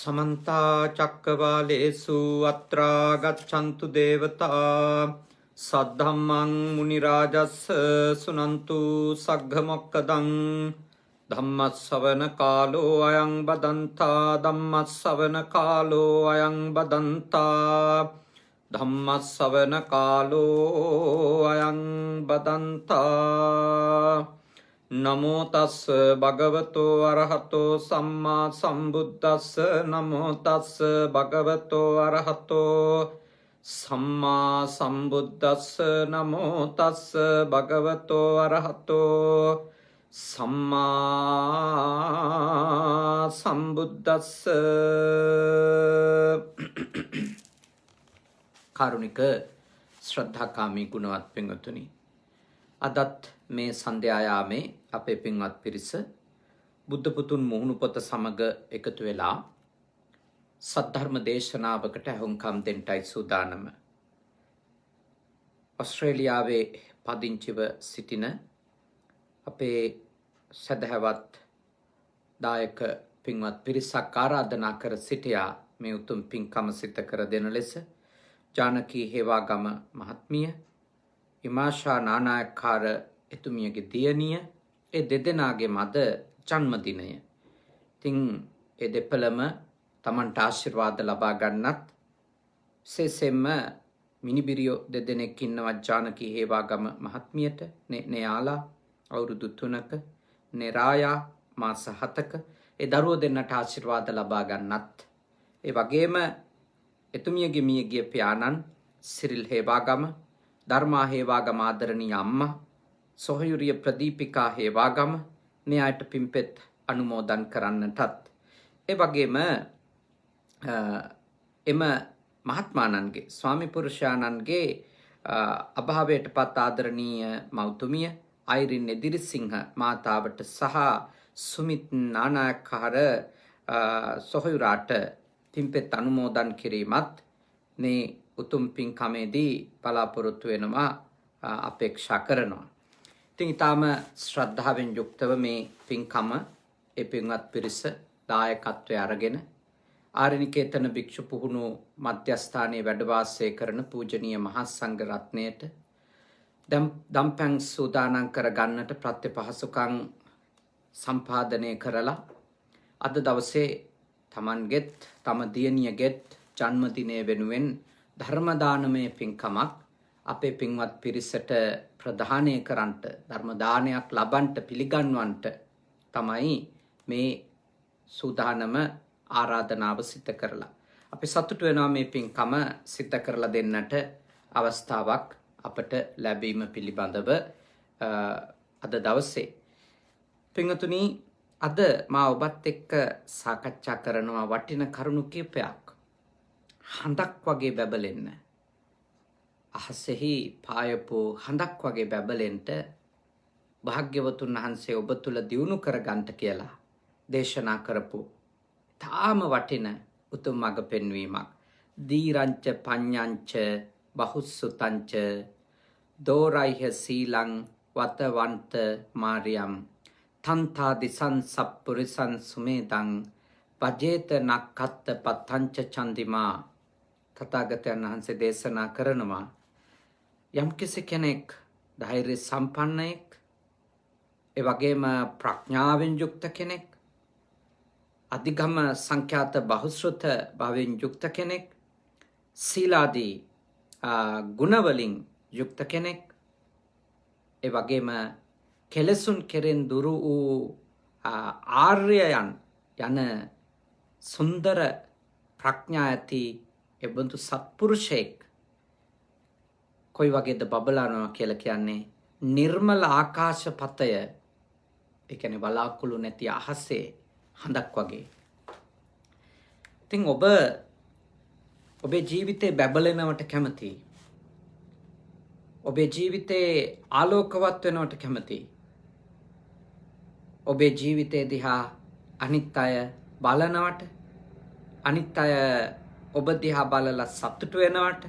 समन्ता चक्रवालेषु अत्रा गच्छन्तु देवता सद्धम्मं मुनिराजस्य सुनन्तु सग्घमोक्कदं धम्मस्सवनकालो अयं बदन्ता धम्मस्सवनकालो अयं बदन्ता धम्मस्सवनकालो अयं बदन्ता नमो तस् भगवतो अरहतो सम्मा सम्बुद्धस्स नमो तस् भगवतो अरहतो सम्मा सम्बुद्धस्स नमो तस् भगवतो अरहतो सम्मा सम्बुद्धस्स. කාරුණික ශ්‍රද්ධාකාමී ගුණවත් පින්වතුනි, අදත් මේ සන්ධ්‍යායාමේ අපේ පින්වත් පිරිස බුද්ධ පුතුන් මුහුණු පොත සමග එකතු වෙලා සද්ධර්ම දේශනාවකට ඇහුම්කම් දෙන්නයි සූදානම. ඔස්ට්‍රේලියාවේ පදිංචිව සිටින අපේ සදහවත් දායක පින්වත් පිරිසක් ආරාධනා කර සිටියා මේ උතුම් පින්කම සිත කර දෙන ලෙස. ජානකී හේවාගම මහත්මිය, ඉමාෂා නානායක්කාර එතුමියගේ දියණිය, ඒ දෙදෙනාගේ මද ජන්මදිනය. ඉතින් ඒ දෙපළම තමන්ට ආශිර්වාද ලබා ගන්නත්, විශේෂයෙන්ම මිනිබිරියෝ දෙදෙනෙක් ඉන්නවා ජානකී හේවාගම මහත්මියට, නෙයාලා අවුරුදු 3ක, නෙරායා මාස 7ක. ඒ දරුවෝ දෙන්නට ආශිර්වාද ලබා ගන්නත්, ඒ වගේම එතුමියගේ මියගිය පියාණන් සිරිල් හේවාගම, ධර්මා හේවාගම ආදරණීය අම්මා, සොහයුරිය ප්‍රදීපිකා හේවාගම, මේ අයට පින්පෙත් අනුමෝදන් කරන්නටත්, ඒ වගේම එම මහත්මාණන්ගේ ස්වාමි පුරුෂයාණන්ගේ අභාවයට පත් ආදරණීය මෞතුමිය අයිරින් එදිරිසිංහ මාතාවට සහ සුමිත් නානායක්කාර සොහයුරාට පින්පෙත් අනුමෝදන් කිරීමත් මේ උතුම් පින්කමේදී බලාපොරොත්තු වෙනවා, අපේක්ෂා කරනවා. ඉතින් ඊටාම ශ්‍රද්ධාවෙන් යුක්තව මේ පින්කම ඒ පින්වත් පිරිස දායකත්වයේ අරගෙන ආරණිකේතන භික්ෂු පුහුණු මධ්‍යස්ථානයේ වැඩ වාසය කරන පූජනීය මහා සංඝ රත්නයට දම්පැන් සූදානම් කර ගන්නට ප්‍රත්‍යපහසුකම් සම්පාදනය කරලා අද දවසේ තමන්ගෙත් තම දියණියගෙත් ජන්මදිනය වෙනුවෙන් ධර්ම දානමය පින්කමක් අපේ පින්වත් පිරිසට ප්‍රදානය කරන්නට, ධර්ම දානයක් ලබන්නට, පිළිගන්වන්නට තමයි මේ සූදානම ආරාධනාව සිද්ධ කරලා. අපි සතුටු වෙනවා මේ පින්කම සිද්ධ කරලා දෙන්නට අවස්ථාවක් අපට ලැබීම පිළිබඳව අද දවසේ. පින්වතුනි, අද මා ඔබත් එක්ක සාකච්ඡා කරනවා වටින කරුණු කිහිපයක්. හඳක් වගේ බබලෙන්න, අහසෙහි පායපු හඳක් වගේ බබලෙන්ට භාග්‍යවතුන් වහන්සේ ඔබ තුල දියුණු කරගන්නට කියලා දේශනා කරපු තාම වටින උතුම් මඟ පෙන්වීමක්. දීරංච පඤ්ඤංච බහුසුතංච දෝරයිහ සීලං වතවන්ත මාරියම් තන්තා දිසං සප්පුරිසං සුමේදං පජේත නක්කත්ත පතංච චන්දිමා. තථාගතයන් වහන්සේ දේශනා කරනවා, යම්කිසි කෙනෙක් ධෛර්ය සම්පන්නයෙක්, ඒ වගේම ප්‍රඥාවෙන් යුක්ත කෙනෙක්, අධිගම සංඛ්‍යාත බහුශ්‍රත භාවයෙන් යුක්ත කෙනෙක්, සීලාදී ගුණවලින් යුක්ත කෙනෙක්, ඒ වගේම කෙලසුන් කෙරෙන් දුරු වූ ආර්යයන් යන සුන්දර ප්‍රඥා ඇති එබඳු සත්පුරුෂයෙක් කොයි වගේද බබලනවා කියලා කියන්නේ නිර්මල ආකාශ පතය, ඒ කියන්නේ වලාකුළු නැති අහසේ හඳක් වගේ. ඉතින් ඔබේ ජීවිතේ බබලනවට කැමති, ඔබේ ජීවිතේ ආලෝකවත් වෙනවට කැමති, ඔබේ ජීවිතේ දිහා අනිත් අය බලනවට, අනිත් අය ඔබ දිහා බලලා සතුටු වෙනවට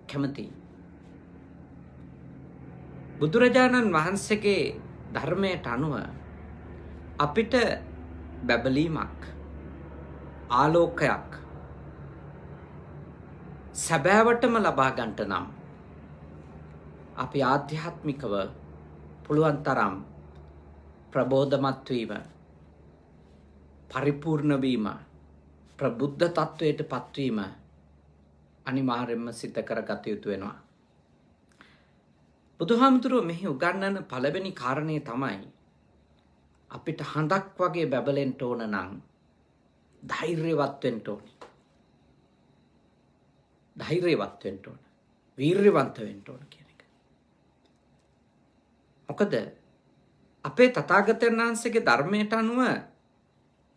කැමති. බුදුරජාණන් වහන්සේගේ ධර්මයට අනුව අපිට බැබලීමක්, ආලෝකයක් සැබෑවටම ලබා ගන්නට නම් අපි ආධ්‍යාත්මිකව පුළුවන් තරම් ප්‍රබෝධමත් වීම, පරිපූර්ණ වීම, ප්‍රබුද්ධ තත්වයට පත්වීම අනිවාර්යයෙන්ම සිද්ධ කරගත යුතු වෙනවා. බුදුහාමුදුරුවෝ මෙහි උගන්වන පළවෙනි කාරණේ තමයි අපිට හඳක් වගේ බබලෙන්න ඕන නම් ධෛර්යවත් වෙන්න ඕනේ. ධෛර්යවත් වෙන්න ඕන. වීර්යවන්ත වෙන්න ඕන කියන එක. මොකද අපේ තථාගතයන් වහන්සේගේ ධර්මයට අනුව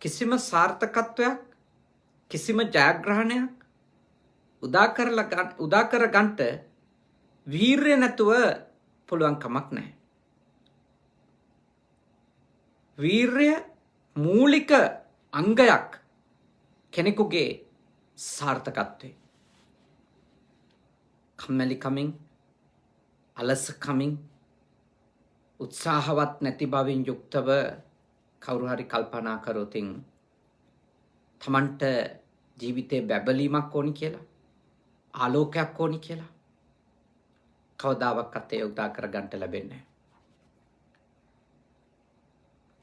කිසිම සාර්ථකත්වයක්, කිසිම ජයග්‍රහණයක් උදා කර ගන්නට වීර්ය නැතුව පුළුවන් කමක් නැහැ. වීර්ය මූලික අංගයක් කෙනෙකුගේ සාර්ථකත්වයේ. කම්මැලි කමින්, අලස කමින්, උත්සාහවත් නැති බවින් යුක්තව කවුරු හරි කල්පනා කරොතින් තමන්ට ජීවිතේ බැබලීමක් ඕනි කියලා, ආලෝකයක් ඕනි කියලා කවදාවත් ඒ උදා කරගන්න ලැබෙන්නේ නැහැ.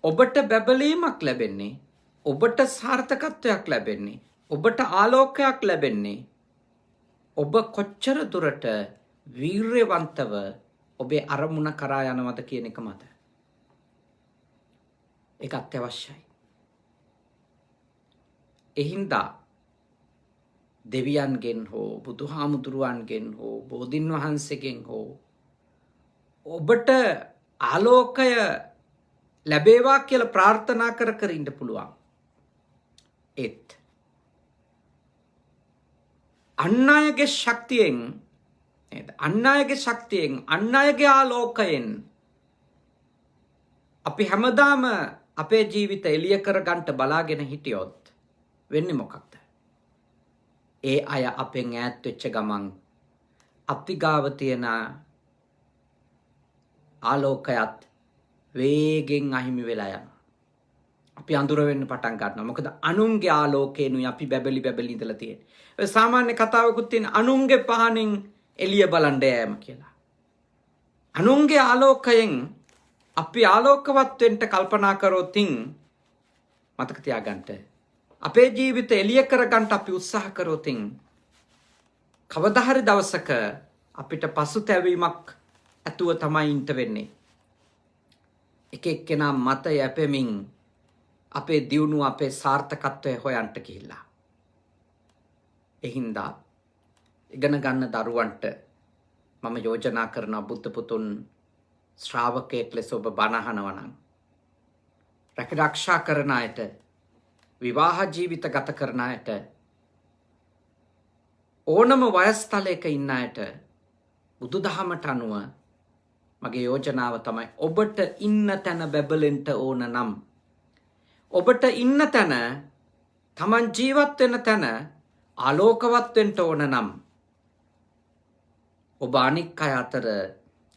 ඔබට බැබලීමක් ලැබෙන්නේ, ඔබට සාර්ථකත්වයක් ලැබෙන්නේ, ඔබට ආලෝකයක් ලැබෙන්නේ ඔබ කොච්චර දුරට වීර්යවන්තව ඔබේ අරමුණ කරා යනවද කියන එක මත. ඒක අත්‍යවශ්‍යයි. එහින්දා දෙවියන්ගෙන් හෝ බුදුහාමුදුරුවන්ගෙන් හෝ බෝධින් වහන්සේගෙන් හෝ ඔබට ආලෝකය ලැබේවා කියලා ප්‍රාර්ථනා කර ඉන්න පුළුවන්. ඒත් අන් අයගේ ශක්තියෙන්, අන් අයගේ ආලෝකයෙන් අපි හැමදාම අපේ ජීවිත එළිය කරගන්න බලාගෙන හිටියොත් වෙන්නේ මොකක්ද? ඒ අය අපෙන් ඈත් වෙච්ච ගමන් අපි ගාව තියෙන ආලෝකයත් වේගෙන් අහිමි වෙලා යනවා. අපි අඳුර වෙන්න පටන් ගන්නවා. මොකද අනුන්ගේ ආලෝකේනුයි අපි බැබලි ඉඳලා තියෙන්නේ. ඔය සාමාන්‍ය කතාවකුත් තියෙන අනුන්ගේ පහනෙන් එළිය බලන්න යෑම කියලා. අනුන්ගේ ආලෝකයෙන් අපි ආලෝකවත් වෙන්න කල්පනා කරොතින් මතක තියාගන්න. අපේ ජීවිත එළිය කරගන්න අපි උත්සාහ කරොතින් කවදා හරි දවසක අපිට පසුතැවීමක් ඇතුව තමයි ඉන්න වෙන්නේ. එක එක්කෙනා මත යැපෙමින් අපේ දියුණුව, අපේ සාර්ථකත්වය හොයන්ට ගිහිල්ලා. එහින්දා ඉගෙන ගන්න දරුවන්ට මම යෝජනා කරන බුද්ධ පුතුන් ශ්‍රාවකයෙක් ලෙස ඔබ බණ අහනවා නම්, රැකරක්ෂා කරන අයට, විවාහ ජීවිත ගත කරන අයට, ඕනම වයස්තලයක ඉන්න අයට බුදුදහමට අනුව මගේ යෝජනාව තමයි ඔබට ඉන්න තැන බැබලෙන්න ඕන නම්, ඔබට ඉන්න තැන, තමන් ජීවත් වෙන තැන ආලෝකවත් වෙන්න ඕන නම්, ඔබ අනික් අය අතර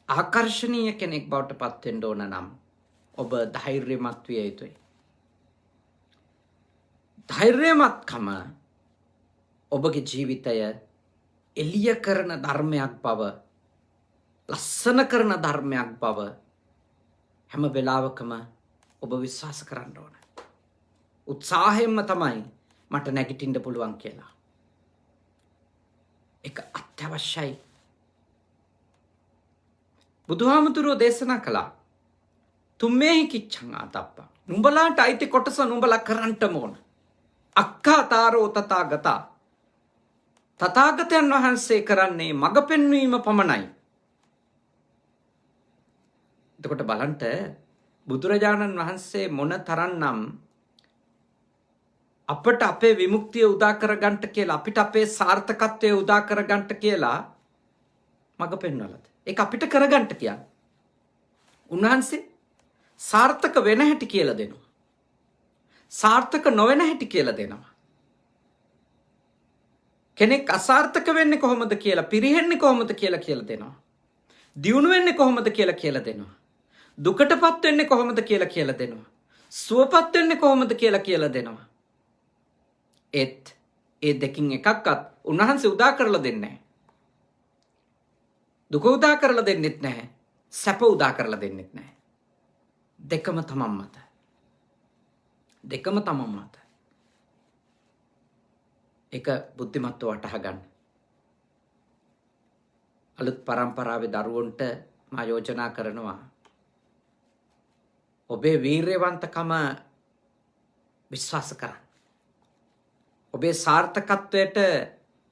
ආකර්ශනීය කෙනෙක් බවට පත් වෙන්න ඕන නම් ඔබ ධෛර්යමත් විය යුතුයි. ධෛර්යමත්කම ඔබගේ ජීවිතය එළිය කරන ධර්මයක් බව, ලස්සන කරන ධර්මයක් බව හැම වෙලාවකම ඔබ විශ්වාස කරන්න ඕන. උත්සාහයෙන්ම තමයි මට නැගිටින්න පුළුවන් කියලා. ඒක අත්‍යවශ්‍යයි. බුදුහාමුදුරුවෝ දේශනා කළා තුම්මේහි කිච්ඡං ආතප්පා. නුඹලාට අයිති කොටස නුඹලා කරන්නම ඕන. අක්ඛාතාරෝ තථාගතා. තථාගතයන් වහන්සේ කරන්නේ මඟ පෙන්වීම පමණයි. එතකොට බලන්න බුදුරජාණන් වහන්සේ මොන තරම්නම් අපට අපේ විමුක්තිය උදා කරගන්න කියලා, අපිට අපේ සාර්ථකත්වය උදා කරගන්න කියලා මඟ පෙන්වලද? ඒක අපිට කරගන්න කියන්නේ. උන්වහන්සේ සාර්ථක වෙන හැටි කියලා දෙනවා. සාර්ථක නොවන හැටි කියලා දෙනවා. කෙනෙක් අසාර්ථක වෙන්නේ කොහොමද කියලා, පිරිහෙන්නේ කොහොමද කියලා දෙනවා. දියුණු වෙන්නේ කොහොමද කියලා දෙනවා. දුකටපත් වෙන්නේ කොහොමද කියලා දෙනවා. සුවපත් වෙන්නේ කොහොමද කියලා දෙනවා. ඒත් ඒ දෙකින් එකක්වත් උන්වහන්සේ උදා කරලා දෙන්නේ නැහැ. දුක උදා කරලා දෙන්නෙත් නැහැ. සැප උදා කරලා දෙන්නෙත් නැහැ. දෙකම තමන් මත. දෙකම තමන් මත. ඒක බුද්ධිමත්ව වටහා ගන්න. අලුත් පරම්පරාවේ දරුවන්ට මා යෝජනා කරනවා ඔබේ වීර්යවන්තකම විශ්වාස කරන්න. ඔබේ සාර්ථකත්වයට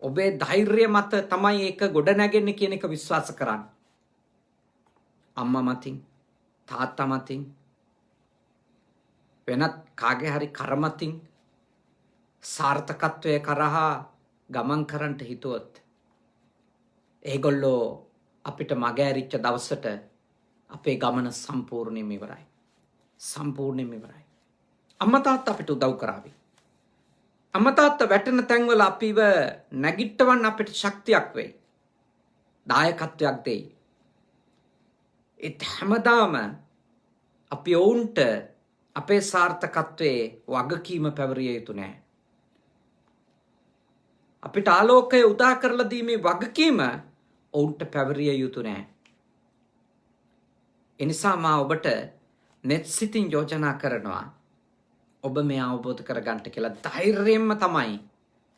ඔබේ ධෛර්යය මත තමයි ඒක ගොඩ නැගෙන්නේ කියන එක විශ්වාස කරන්න. අම්මා මතින්, තාත්තා මතින්, වෙනත් කාගේ හරි කර මතින් සාර්ථකත්වය කරහා ගමන් කරන්නට හිතුවොත් ඒගොල්ලෝ අපිට මග ඇරිච්ච දවසට අපේ ගමන සම්පූර්ණයෙන්ම ඉවරයි. සම්පූර්ණයෙන්ම ඉවරයි. අම්මා තාත්තා අපිට උදව් කරાવી. අම්මා තාත්තා වැටෙන තැන්වල අපිව නැගිටවන්න අපිට ශක්තියක් වෙයි. දායකත්වයක් දෙයි. ඒත් හැමදාම අපි ඔවුන්ට අපේ සාර්ථකත්වයේ වගකීම පැවරිය යුතු නෑ. අපිට ආලෝකය උදා කරලා දීමේ වගකීම ඔවුන්ට පැවරිය යුතු නෑ. එනිසා මා ඔබට net සිතින් යෝජනා කරනවා ඔබ මේ අවබෝධ කරගන්නට කියලා ධෛර්යයෙන්ම තමයි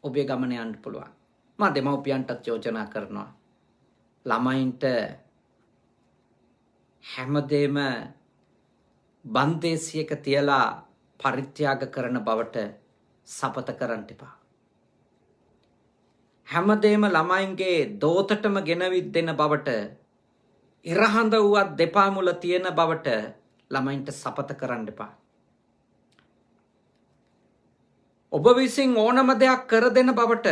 ඔබේ ගමන යන්න පුළුවන්. මා දෙමව්පියන්ටත් යෝජනා කරනවා ළමයින්ට හැමදේම බන්දේසියක තියලා පරිත්‍යාග කරන බවට සපත කරන්න එපා. හැමදේම ළමයින්ගේ දෝතටම ගෙනවිත් දෙන බවට ඉරහඳ වුවත් දෙපා මුල තියෙන බවට ළමයින්ට සපත කරන්න එපා. ඔබ විසින් ඕනම දෙයක් කර දෙන බවට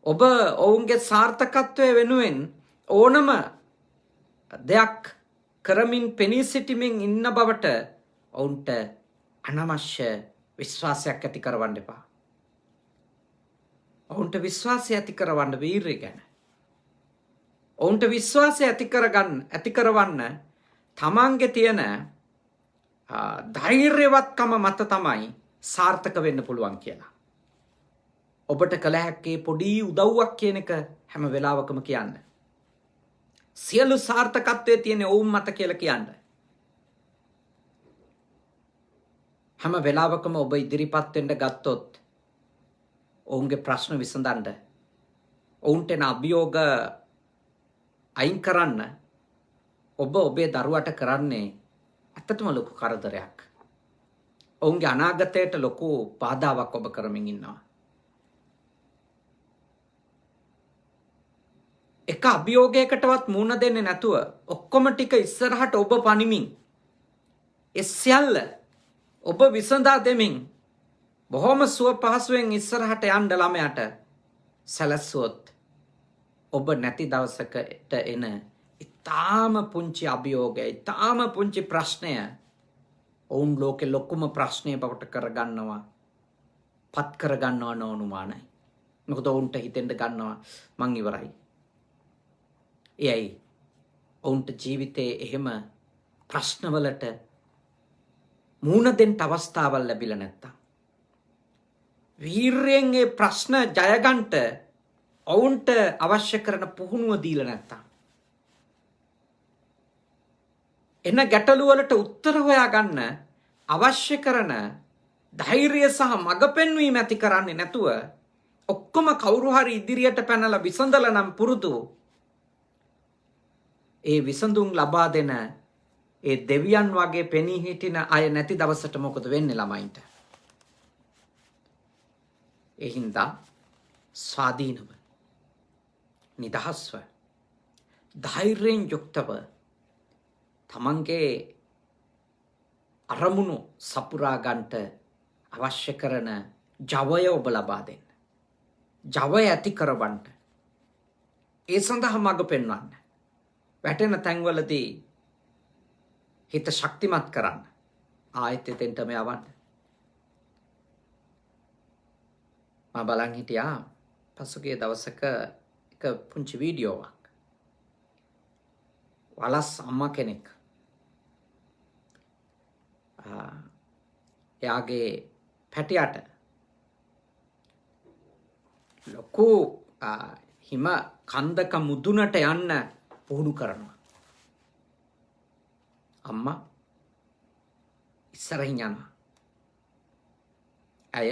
ඔබ ඔවුන්ගේ සාර්ථකත්වය වෙනුවෙන් ඕනම දෙයක් කරමින් පෙනී සිටිමින් ඉන්න බවට ඔවුන්ට අනවශ්‍ය විශ්වාසයක් ඇති කරවන්න එපා. ඔවුන්ට විශ්වාසය ඇති කරවන්න වීර්යය ගැන. ඔවුන්ට විශ්වාසය ඇති කරවන්න තමන්ගේ තියෙන ධෛර්යවත්කම මත තමයි සාර්ථක වෙන්න පුළුවන් කියලා. ඔබට කළ හැක්කේ පොඩි උදව්වක් කියන එක හැම වෙලාවකම කියන්න. සියලු සාර්ථකත්වයේ තියෙන ඔවුන් මත කියලා කියන්න. හැම වෙලාවකම ඔබ ඉදිරිපත් වෙන්න ගත්තොත් ඔවුන්ගේ ප්‍රශ්න විසඳන්න, ඔවුන්ට එන අභියෝග අයින් කරන්න ඔබ ඔබේ දරුවට කරන්නේ ඇත්තටම ලොකු කරදරයක්. ඔවුන්ගේ අනාගතයට ලොකු බාධාවක් ඔබ කරමින් ඉන්නවා. එක අභියෝගයකටවත් මුහුණ දෙන්නේ නැතුව ඔක්කොම ටික ඉස්සරහට ඔබ පනිමින් ඒ සියල්ල ඔබ විසඳා දෙමින් බොහොම සුව පහසුවෙන් ඉස්සරහට යන්න ළමයාට සැලැස්සුවොත් ඔබ නැති දවසකට එන ඉතාම පුංචි අභියෝගය, ඉතාම පුංචි ප්‍රශ්නය ඔවුන් ලෝකෙ ලොකුම ප්‍රශ්නය බවට කරගන්නවා, පත් කරගන්නවා නොඅනුමානයි. මොකද ඔවුන්ට හිතෙන්ට ගන්නවා මං ඉවරයි. එයයි ඔවුන්ට ජීවිතයේ එහෙම ප්‍රශ්නවලට මුහුණ දෙන්න අවස්ථාවල් ලැබිලා නැත්තම්, වීර්යයෙන් ඒ ප්‍රශ්න ජයගන්ට ඔවුන්ට අවශ්‍ය කරන පුහුණුව දීලා නැත්තම්, එන ගැටලු වලට උත්තර හොයා ගන්න අවශ්‍ය කරන ධෛර්යය සහ මඟ පෙන්වීම ඇති කරන්නේ නැතුව ඔක්කොම කවුරු හරි ඉදිරියට පැනලා විසඳලා නම් පුරුදු, ඒ විසඳුම් ලබා දෙන ඒ දෙවියන් වගේ පෙනී හිටින අය නැති දවසට මොකද වෙන්නේ ළමයින්ට? ඒ හින්දා ස්වාධීනව, නිදහස්ව, ධෛර්යයෙන් යුක්තව තමන්ගේ අරමුණු සපුරා ගන්නට අවශ්‍ය කරන ජවය ඔබ ලබා දෙන්න. ජවය ඇති කරවන්න. ඒ සඳහා මඟ පෙන්වන්න. වැටෙන තැන්වලදී හිත ශක්තිමත් කරන්න. ආයෙත් එතෙන්ටම යවන්න. මම බලන් හිටියා පසුගිය දවසක එක පුංචි වීඩියෝවක්. වලස් අම්මා කෙනෙක් එයාගේ පැටියට ලොකු හිම කන්දක මුදුනට යන්න පුහුණු කරනවා. අම්මා ඉස්සරහින් යනවා. ඇය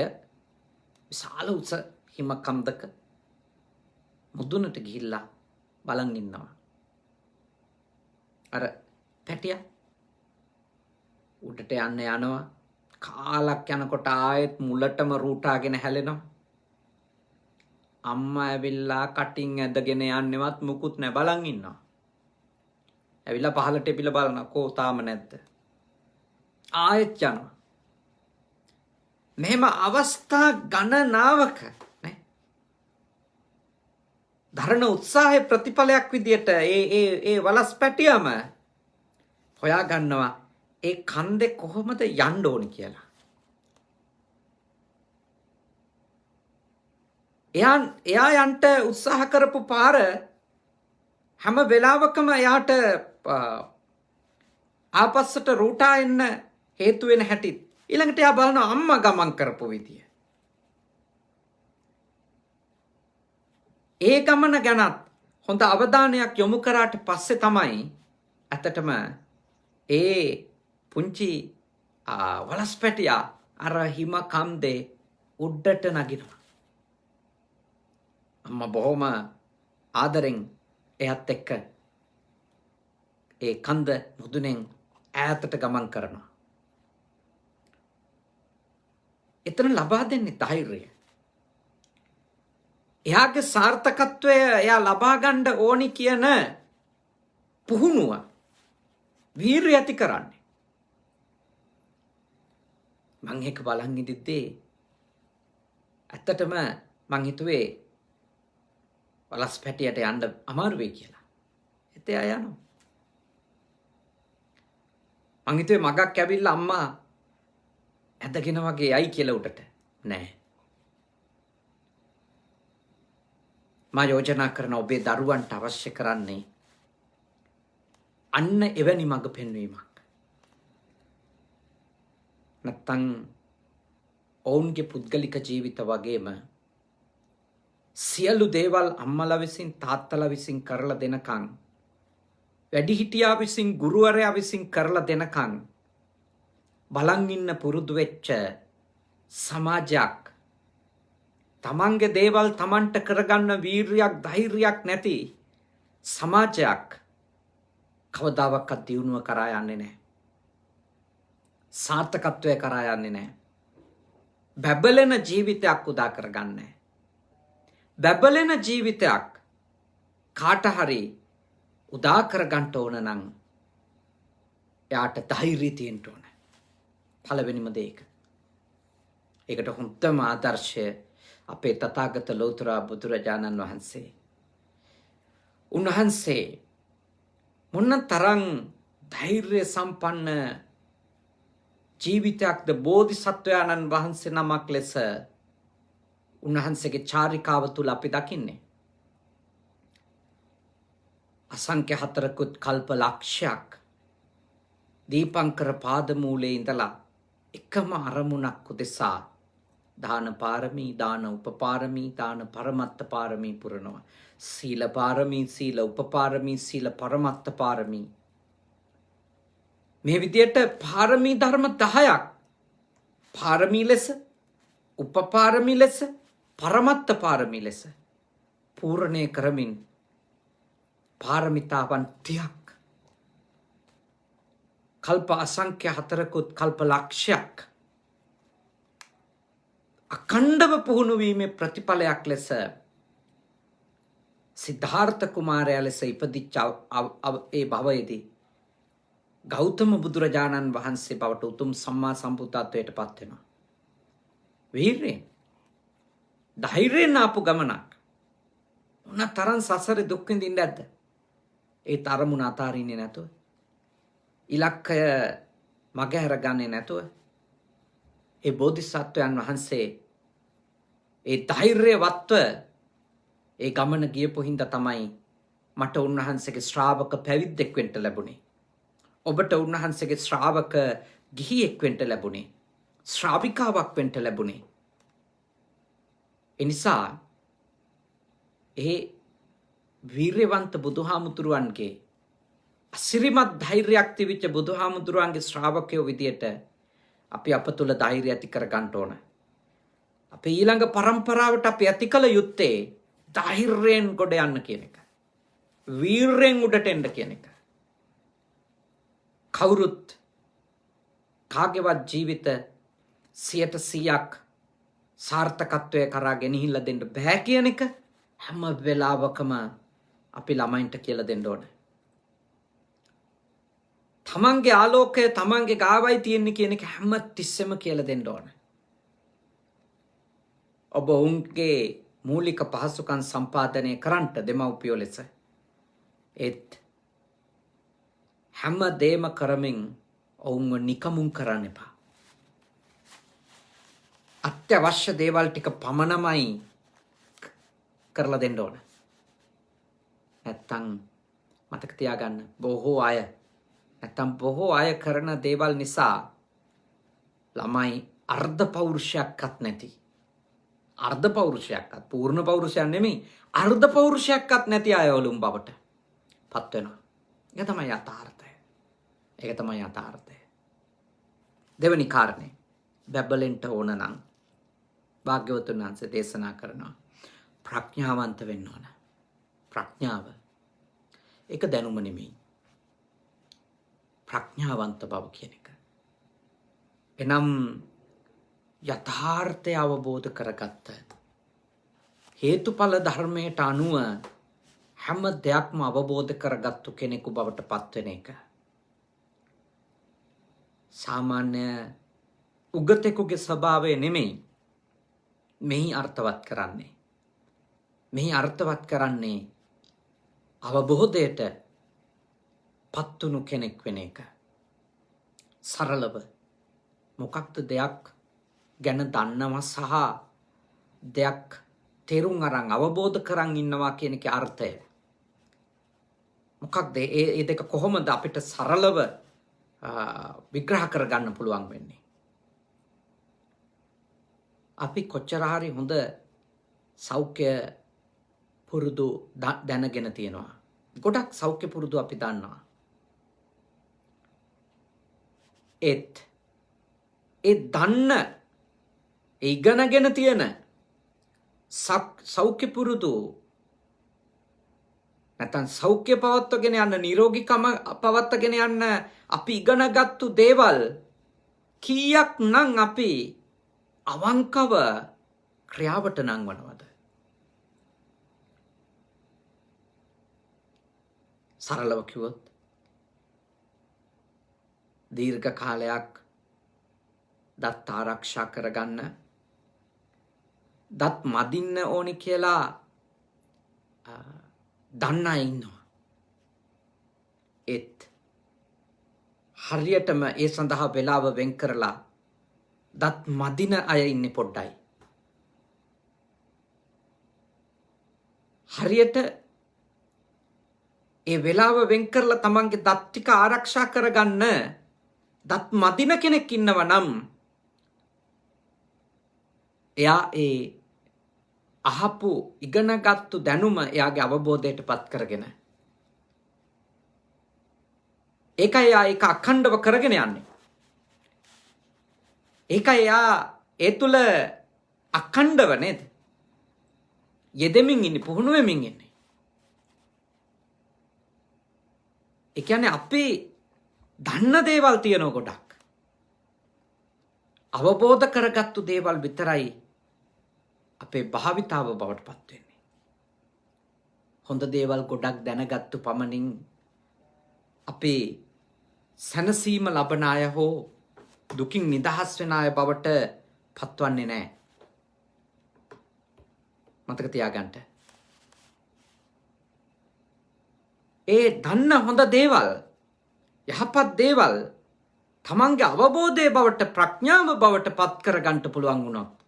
විශාල උස හිම කන්දක මුදුනට ගිහිල්ලා බලන් ඉන්නවා. අර පැටියා උඩට යන්න යනවා. කාලක් යනකොට ආයෙත් මුලටම රූටාගෙන හැලෙනවා. අම්මා ඇවිල්ලා කටින් ඇදගෙන යන්නේවත් මුකුත් නැ බලන් ඉන්නවා. ඇවිල්ලා පහලට එපිල බලනවා කෝ තාම නැද්ද? ආයෙත් යනවා. මෙහෙම අවස්ථා ගණනාවක නේ ධර්ණ උත්සාහයේ ප්‍රතිඵලයක් විදියට ඒ වලස් පැටියම හොයා ගන්නවා ඒ කන්දේ කොහොමද යන්න ඕනි කියලා. එයා යන්ට උත්සාහ කරපු පාර හැම වෙලාවකම එයාට ආපස්සට රූටා එන්න හේතු වෙන හැටි ඊළඟට එයා බලනවා අම්මා ගමන් කරපු විදිය. ඒ ගමන ගැනත් හොඳ අවධානයක් යොමු කරාට පස්සේ තමයි ඇත්තටම ඒ පුංචි වලස් පැටියා අර හිම කන්දේ උඩට නගිනවා. අම්මා බොහොම ආදරෙන් එයත් එක්ක ඒ කන්ද මුදුනෙන් ඈතට ගමන් කරනවා. එතන ලබා දෙන්නේ ධෛර්යය. එයාගේ සාර්ථකත්වය එයා ලබා ගන්න ඕනි කියන පුහුණුව වීරිය ඇති කරන්නේ. මං එක බලන් ඉඳිද්දී ඇත්තටම මං හිතුවේ වලස් පැටියට යන්න අමාරු වෙයි කියලා. ඒත් එයා යනවා. මං හිතුවේ මගක් ඇවිල්ලා අම්මා ඇදගෙන වගේ යයි කියලා උඩට. නෑ. මා යෝජනා කරන ඔබේ දරුවන්ට අවශ්‍ය කරන්නේ අන්න එවැනි මඟ පෙන්වීමක්. නැත්තං ඔවුන්ගේ පුද්ගලික ජීවිත වගේම සියලු දේවල් අම්මල විසින් තාත්තල විසින් කරලා දෙනකං වැඩිහිටියා විසින් ගුරුවරයා විසින් කරලා දෙනකං බලන් ඉන්න පුරුදු වෙච්ච සමාජයක් තමන්ගේ දේවල් තමන්ට කරගන්න වීරියක් ධෛර්යයක් නැති සමාජයක් කවදාවත් දියුණුව කරා යන්නේ නැහැ. සාර්ථකත්වය කරා යන්නේ නැහැ. බැබලෙන ජීවිතයක් උදා කරගන්නේ. බැබලෙන ජීවිතයක් කාට හරි උදා කරගන්න ඕන නම් එයාට ධෛර්යය තියෙන්න ඕන. පළවෙනිම දේ ඒක. ඒකට හොඳම ආදර්ශය අපේ තථාගත ලෝතර බුදුරජාණන් වහන්සේ. උන්වහන්සේ මොන තරම් ධෛර්ය සම්පන්න ජීවිතයක්ද බෝධිසත්වයාණන් වහන්සේ නමක් ලෙස උන්වහන්සේගේ චාරිකාව තුල අපි දකින්නේ. අසංඛ්‍ය 4කුත් කල්ප ලක්ෂයක් දීපංකර පාදමූලයේ ඉඳලා එකම අරමුණක් උදෙසා දාන පාරමී, දාන උපපාරමී, දාන පරමත්ත පාරමී පුරනවා. සීල පාරමී, සීල උපපාරමී, සීල පරමත්ත පාරමී. මේ විදියට පාරමී ධර්ම 10ක් පාරමී ලෙස, උපපාරමී ලෙස, පරමත්ත පාරමී ලෙස පූර්ණේ කරමින් පාරමිතාවන් 30ක් කල්ප අසංඛ්‍ය 4කුත් කල්ප ලක්ෂයක් අඛණ්ඩව පුහුණු වීමේ ප්‍රතිඵලයක් ලෙස සිද්ධාර්ථ කුමාරයා ලෙස ඉපදිච්ච ඒ භවයේදී ගෞතම බුදුරජාණන් වහන්සේ බවට උතුම් සම්මා සම්බුද්ධත්වයට පත් වෙනවා. වීරයෙන් ධෛර්යයෙන් ආපු ගමනක්. මොන තරම් සසරේ දුක් විඳින්න නැද්ද? ඒ තරමුණ අතාරින්නේ නැතුව, ඉලක්කය මගහැර ගන්නේ නැතුව ඒ බෝධිසත්වයන් වහන්සේ ඒ ධෛර්යවත්ව ඒ ගමන ගියපු හින්දා තමයි මට උන්වහන්සේගේ ශ්‍රාවක පැවිද්දෙක් වෙන්න ලැබුණේ. ඔබට උන්වහන්සේගේ ශ්‍රාවක ගිහියෙක් වෙන්න ලැබුණේ. ශ්‍රාවිකාවක් වෙන්න ලැබුණේ. එනිසා ඒ වීර්යවන්ත බුදුහාමුදුරුවන්ගේ අසිරිමත් ධෛර්යයක් තිබිච්ච බුදුහාමුදුරුවන්ගේ ශ්‍රාවකයෝ විදියට අපි අප තුළ ධෛර්යය ඇති කර ගන්න ඕන. අපේ ඊළඟ පරම්පරාවට අපි ඇති කළ යුත්තේ ධෛර්යයෙන් ගොඩ යන්න කියන එක. වීර්යෙන් උඩට එන්න කියන එක. කවුරුත් කාගේවත් ජීවිත 100%ක් සාර්ථකත්වය කරා ගෙනහිල්ලා දෙන්න බෑ කියන එක හැම වෙලාවකම අපි ළමයින්ට කියලා දෙන්න ඕන. තමන්ගේ ආලෝකය තමන්ගේ ගාවයි තියෙන්නේ කියන එක හැම තිස්සෙම කියලා දෙන්න ඕන. ඔබ ඔවුන්ගේ මූලික පහසුකම් සම්පාදනය කරන්නට දෙමව්පියෝ ලෙස ඒත් හැම දේම කරමින් ඔවුන්ව නිකමුන් කරන්න එපා. අත්‍යවශ්‍ය දේවල් ටික පමණමයි කරලා දෙන්න ඕන. නැත්තම් මතක තියාගන්න බොහෝ අය කරන දේවල් නිසා ළමයි අර්ධ පෞරුෂයක්වත් නැති. අර්ධ පෞරුෂයක්වත් පූර්ණ පෞරුෂයක් නෙමෙයි අර්ධ පෞරුෂයක්වත් නැති අය වලුම් බවට පත් වෙනවා. ඒක තමයි යථාර්ථය. දෙවෙනි කාරණේ බැබලෙන්ට ඕන නම් භාග්‍යවතුන් වහන්සේ දේශනා කරනවා ප්‍රඥාවන්ත වෙන්න ඕන. ප්‍රඥාව ඒක දැනුම නෙමෙයි. ප්‍රඥාවන්ත බව කියන එක. එනම් යථාර්ථය අවබෝධ කරගත්ත හේතුඵල ධර්මයට අනුව හැම දෙයක්ම අවබෝධ කරගත්තු කෙනෙකු බවට පත්වෙන එක. සාමාන්‍ය උගතෙකුගේ ස්වභාවය නෙමෙයි මෙහි අර්ථවත් කරන්නේ. මෙහි අර්ථවත් කරන්නේ අවබෝධයට පත්තුණු කෙනෙක් වෙන එක. සරලව මොකක්ද දෙයක් ගැන දන්නවා සහ දෙයක් තේරුම් අරන් අවබෝධ කරන් ඉන්නවා කියන එකේ අර්ථය. මොකක්ද ඒ දෙක කොහොමද අපිට සරලව විග්‍රහ කරගන්න පුළුවන් වෙන්නේ? අපි කොච්චර හරි හොඳ සෞඛ්‍ය පුරුදු දැනගෙන තියෙනවා. ගොඩක් සෞඛ්‍ය පුරුදු අපි දන්නවා. ඒ දන්න ඒ ඉගෙනගෙන තියෙන සෞඛ්‍ය පුරුදු නැත්නම් සෞඛ්‍ය පවත්වගෙන යන්න නිරෝගීකම පවත්වගෙන යන්න අපි ඉගෙනගත්තු දේවල් කීයක් නම් අපි අවංකව ක්‍රියාවට නංවනවද? සරලව කිව්වොත් දීර්ඝ කාලයක් දත් ආරක්ෂා කරගන්න දත් මදින්න ඕනි කියලා දන්න අය ඉන්නවා. ඒත් හරියටම ඒ සඳහා වෙලාව වෙන් කරලා දත් මදින අය ඉන්නේ පොඩ්ඩයි. හරියට ඒ වෙලාව වෙන් කරලා තමන්ගේ දත් ටික ආරක්ෂා කරගන්න දත් මදින කෙනෙක් ඉන්නව නම් එයා ඒ අහපු ඉගෙනගත්තු දැනුම එයාගේ අවබෝධයට පත් කරගෙන ඒකයි එයා ඒක අඛණ්ඩව කරගෙන යන්නේ. ඒකයි එයා ඒ තුල අඛණ්ඩව නේද යෙදෙමින් ඉන්නේ, පුහුණු වෙමින් ඉන්නේ. ඒ කියන්නේ අපි දන්න දේවල් තියෙන ගොඩක් අවබෝධ කරගත්තු දේවල් විතරයි අපේ භාවිතාව බවට පත් වෙන්නේ. හොඳ දේවල් ගොඩක් දැනගත්තු පමණින් අපේ සැනසීම ලබන අය හෝ දුකින් නිදහස් වෙන අය බවට පත්වන්නේ නැහැ. මතක තියාගන්න. ඒ දන්න හොඳ දේවල්, යහපත් දේවල් තමන්ගේ අවබෝධයේ බවට, ප්‍රඥාව බවට පත් කරගන්න පුළුවන් වුණොත්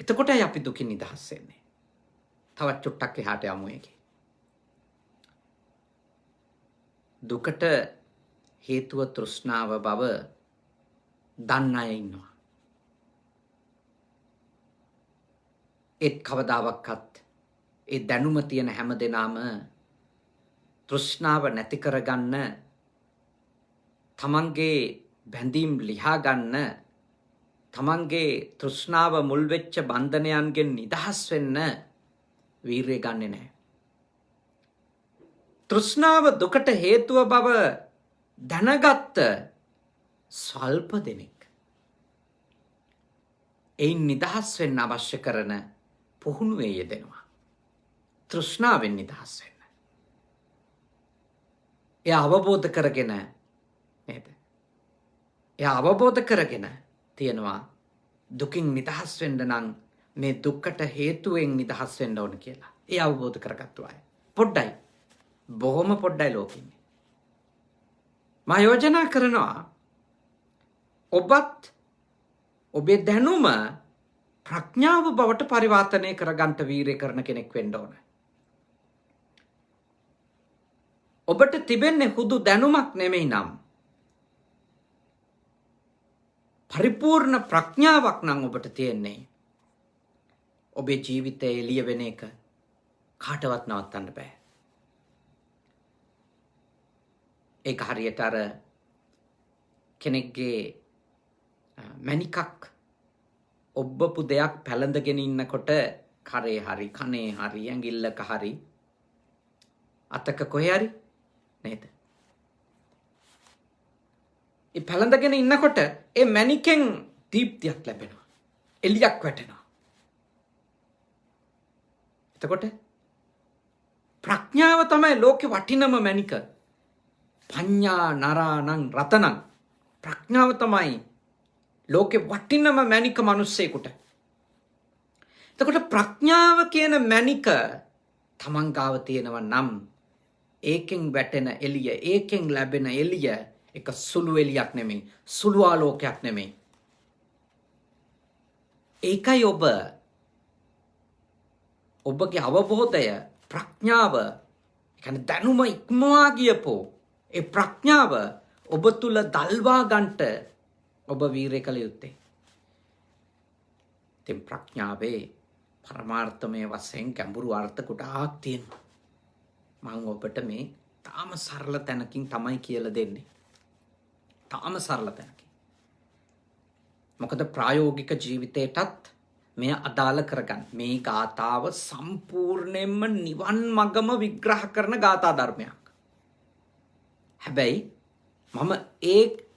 එතකොටයි අපි දුකින් නිදහස් වෙන්නේ. තවත් චුට්ටක් එහාට යමු එකේ. දුකට හේතුව තෘෂ්ණාව බව දන්න අය ඉන්නවා. ඒත් කවදාවත් ඒ දැනුම තියෙන හැම දෙනාම තෘෂ්ණාව නැති කරගන්න තමන්ගේ බැඳීම් ලිහා ගන්න තමන්ගේ තෘෂ්ණාව මුල් වෙච්ච බන්ධනයන්ගෙන් නිදහස් වෙන්න වීරිය ගන්නෙ නැහැ. තෘෂ්ණාව දුකට හේතුව බව දැනගත්ත ස්වල්ප දෙනෙක් එයින් නිදහස් වෙන්න අවශ්‍ය කරන පුහුණුවේ යෙදෙනවා. තෘෂ්ණාවෙන් නිදහස් වෙන්න. එයා අවබෝධ කරගෙන නේද? එයා අවබෝධ කරගෙන තියෙනවා දුකින් නිදහස් වෙන්න නම් මේ දුක්කට හේතුවෙන් නිදහස් වෙන්න ඕන කියලා. ඒ අවබෝධ කරගත්තු අය පොඩ්ඩයි, බොහොම පොඩ්ඩයි ලෝකෙ ඉන්නේ. මා යෝජනා කරනවා ඔබත් ඔබේ දැනුම ප්‍රඥාව බවට පරිවර්තනය කරගන්න වීරිය කරන කෙනෙක් වෙන්න ඕන. ඔබට තිබෙන්නේ හුදු දැනුමක් නෙමෙයි නම් පරිපූර්ණ ප්‍රඥාවක් නම් ඔබට තියෙන්නේ. ඔබේ ජීවිතය එළිය වෙන එක කාටවත් නවත්තන්න බෑ. ඒක හරියට අර කෙනෙක්ගේ මණිකක් ඔබ්බපු දෙයක් පැලඳගෙන ඉන්නකොට කරේ හරි කනේ හරි ඇඟිල්ලක හරි අතක කොහේ හරි නේද? ඒ පැලඳගෙන ඉන්නකොට ඒ මණිකෙන් දීප්තියක් ලැබෙනවා. එළියක් වැටෙනවා. එතකොට ප්‍රඥාව තමයි ලෝකේ වටිනම මණික. පඤ්ඤා නරාණං රතනං. ප්‍රඥාව තමයි ලෝකේ වටිනම මණික මිනිස්සෙකුට. එතකොට ප්‍රඥාව කියන මණික තමන් ගාව තියෙනවා නම් ඒකෙන් වැටෙන එළිය, ඒකෙන් ලැබෙන එළිය එක සුළු එළියක් නෙමෙයි, සුළු ආලෝකයක් නෙමෙයි. ඒකයි ඔබගේ අවබෝධය, ප්‍රඥාව, කියන්නේ දැනුම ඉක්මවා ගියපෝ ඒ ප්‍රඥාව ඔබ තුල දල්වා ගන්නට ඔබ වීරිය කළ යුත්තේ. ඉතින් ප්‍රඥාවේ පරමාර්ථමය වශයෙන් ගැඹුරු අර්ථ කොටාක් තියෙනවා. මම ඔබට මේ තාම සරල තැනකින් තමයි කියලා දෙන්නේ. තාම සරල තැනකින්. මොකද ප්‍රායෝගික ජීවිතයටත් මෙය අදාළ කරගන්න. මේ ගාථාව සම්පූර්ණයෙන්ම නිවන් මගම විග්‍රහ කරන ගාථා ධර්මයක්. හැබැයි මම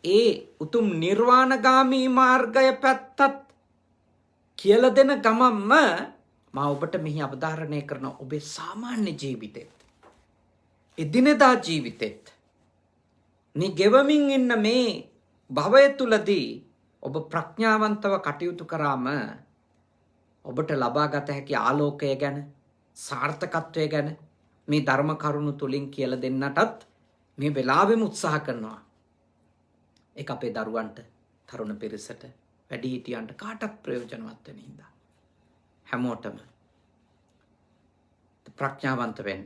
ඒ උතුම් නිර්වාණගාමී මාර්ගය පැත්තත් කියලා දෙන ගමන්ම මා ඔබට මෙහි අවධාරණය කරන ඔබේ සාමාන්‍ය ජීවිතෙත්, එදිනෙදා ජීවිතෙත් මේ ගෙවමින් ඉන්න මේ භවය තුලදී ඔබ ප්‍රඥාවන්තව කටයුතු කරාම ඔබට ලබාගත හැකි ආලෝකය ගැන, සාර්ථකත්වය ගැන මේ ධර්ම කරුණු තුලින් කියලා දෙන්නටත් මේ වෙලාවෙම උත්සාහ කරනවා. ඒක අපේ දරුවන්ට, තරුණ පිරිසට, වැඩිහිටියන්ට කාටත් ප්‍රයෝජනවත් වෙන හින්දා හැමෝටම ප්‍රඥාවන්ත වෙන්න,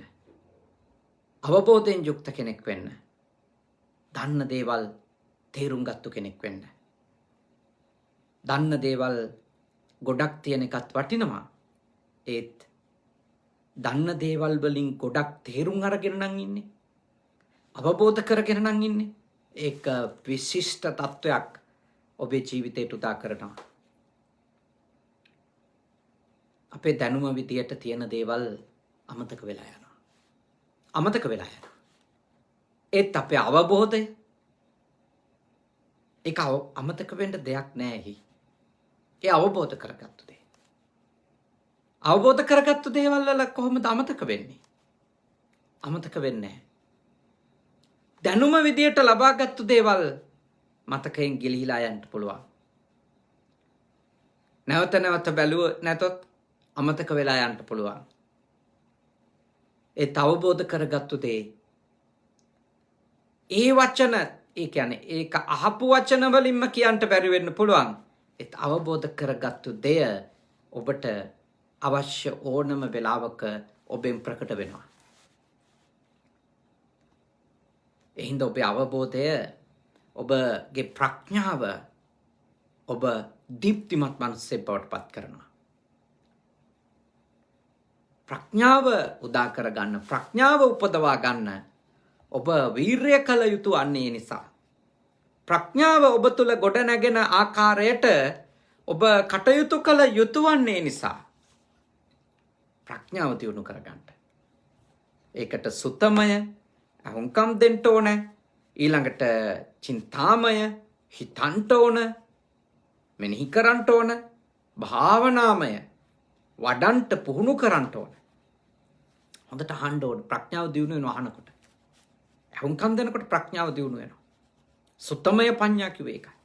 අවබෝධයෙන් යුක්ත කෙනෙක් වෙන්න, දන්න දේවල් තේරුම් ගත්තු කෙනෙක් වෙන්න. දන්න දේවල් ගොඩක් තියෙන එකත් වටිනවා. ඒත් දන්න දේවල් වලින් ගොඩක් තේරුම් අරගෙන නම් ඉන්නේ, අවබෝධ කරගෙන නම් ඉන්නේ. ඒක විශිෂ්ට තත්වයක් ඔබේ ජීවිතයට උදා කරනවා. අපේ දැනුම විදියට තියෙන දේවල් අමතක වෙලා යනවා. ඒත් අපේ අවබෝධය, ඒක අමතක වෙන්න දෙයක් නැහැ. ඒ අවබෝධ කරගත්තු දේ. අවබෝධ කරගත්තු දේවල් වල කොහොමද අමතක වෙන්නේ? අමතක වෙන්නේ නැහැ. දැනුම විදියට ලබාගත්තු දේවල් මතකයෙන් ගිලිහිලා යන්න පුළුවන්. නැවත නැවත බැලුව නැතොත් අමතක වෙලා යන්න පුළුවන්. ඒ අවබෝධ කරගත්තු දේ, ඒ වචන, ඒ කියන්නේ ඒක අහපු වචන වලින්ම කියන්න බැරි වෙන්න පුළුවන්. ඒත් අවබෝධ කරගත්තු දෙය ඔබට අවශ්‍ය ඕනම වෙලාවක ඔබෙන් ප්‍රකට වෙනවා. එහින්ද ඔබේ අවබෝධය, ඔබගේ ප්‍රඥාව ඔබ දීප්තිමත් මනසෙක් බවට පත් කරනවා. ප්‍රඥාව උදා කර ගන්න, ප්‍රඥාව උපදවා ගන්න ඔබ වීරය කළ යුතු අන්නේ නිසා. ප්‍රඥාව ඔබ තුළ ගොඩ නැගෙන ආකාරයට ඔබ කටයුතු කළ යුතු වන්නේ නිසා. ප්‍රඥාව දියුණු කරගන්න. ඒකට සුතමය, අහුම්කම් දෙන්න ඕන. ඊළඟට චින්තාමය, හිතන්ට ඕන, මෙනෙහි කරන්න ඕන, භාවනාමය, වඩන්ට පුහුණු කරන්න ඕන. හොඳට අහන්න ඕන. ප්‍රඥාව දියුණු වෙනවා අහනකොට. අහුම්කම් දෙනකොට ප්‍රඥාව දියුණු වෙනවා. සුතමය පඤ්ඤා කිව්වේ ඒකයි.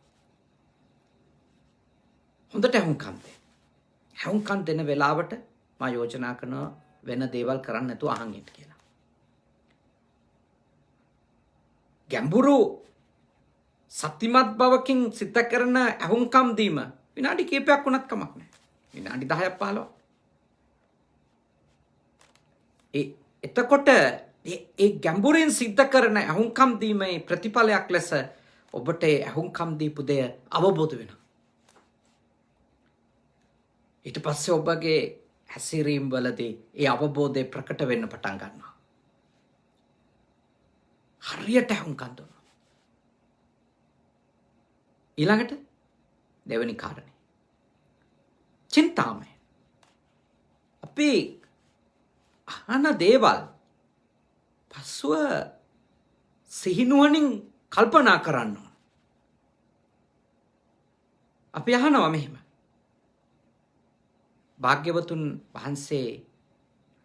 හොඳට අහුම්කම් දෙන්න. අහුම්කම් දෙන වෙලාවට මා යෝජනා කරන වෙන දේවල් කරන්න නැතුව අහන් ඉන්න කියලා. ගැඹුරු සත්‍යමත් බවකින් සිත කරන අහුම්කම් දීම විනාඩි කිහිපයක් වුණත් කමක් නැහැ. විනාඩි 10ක් 15ක්. එතකොට ඒ ගැඹුරින් සිද්ධ කරන අහුම්කම් දීමේ ප්‍රතිඵලයක් ලෙස ඔබට අහුම්කම් දීපු දෙය අවබෝධ වෙනවා. ඊට පස්සේ ඔබගේ හැසිරීම් වලදී ඒ අවබෝධය ප්‍රකට වෙන්න පටන් ගන්නවා. හරියට අහුම්කම් දුන්නා. ඊළඟට දෙවෙනි කාරණේ චින්තාමය. අපි අහන දේවල් පසුව සිහිනුවණින් කල්පනා කරන්න ඕන. අපි අහනවා මෙහෙම. භාග්‍යවතුන් වහන්සේ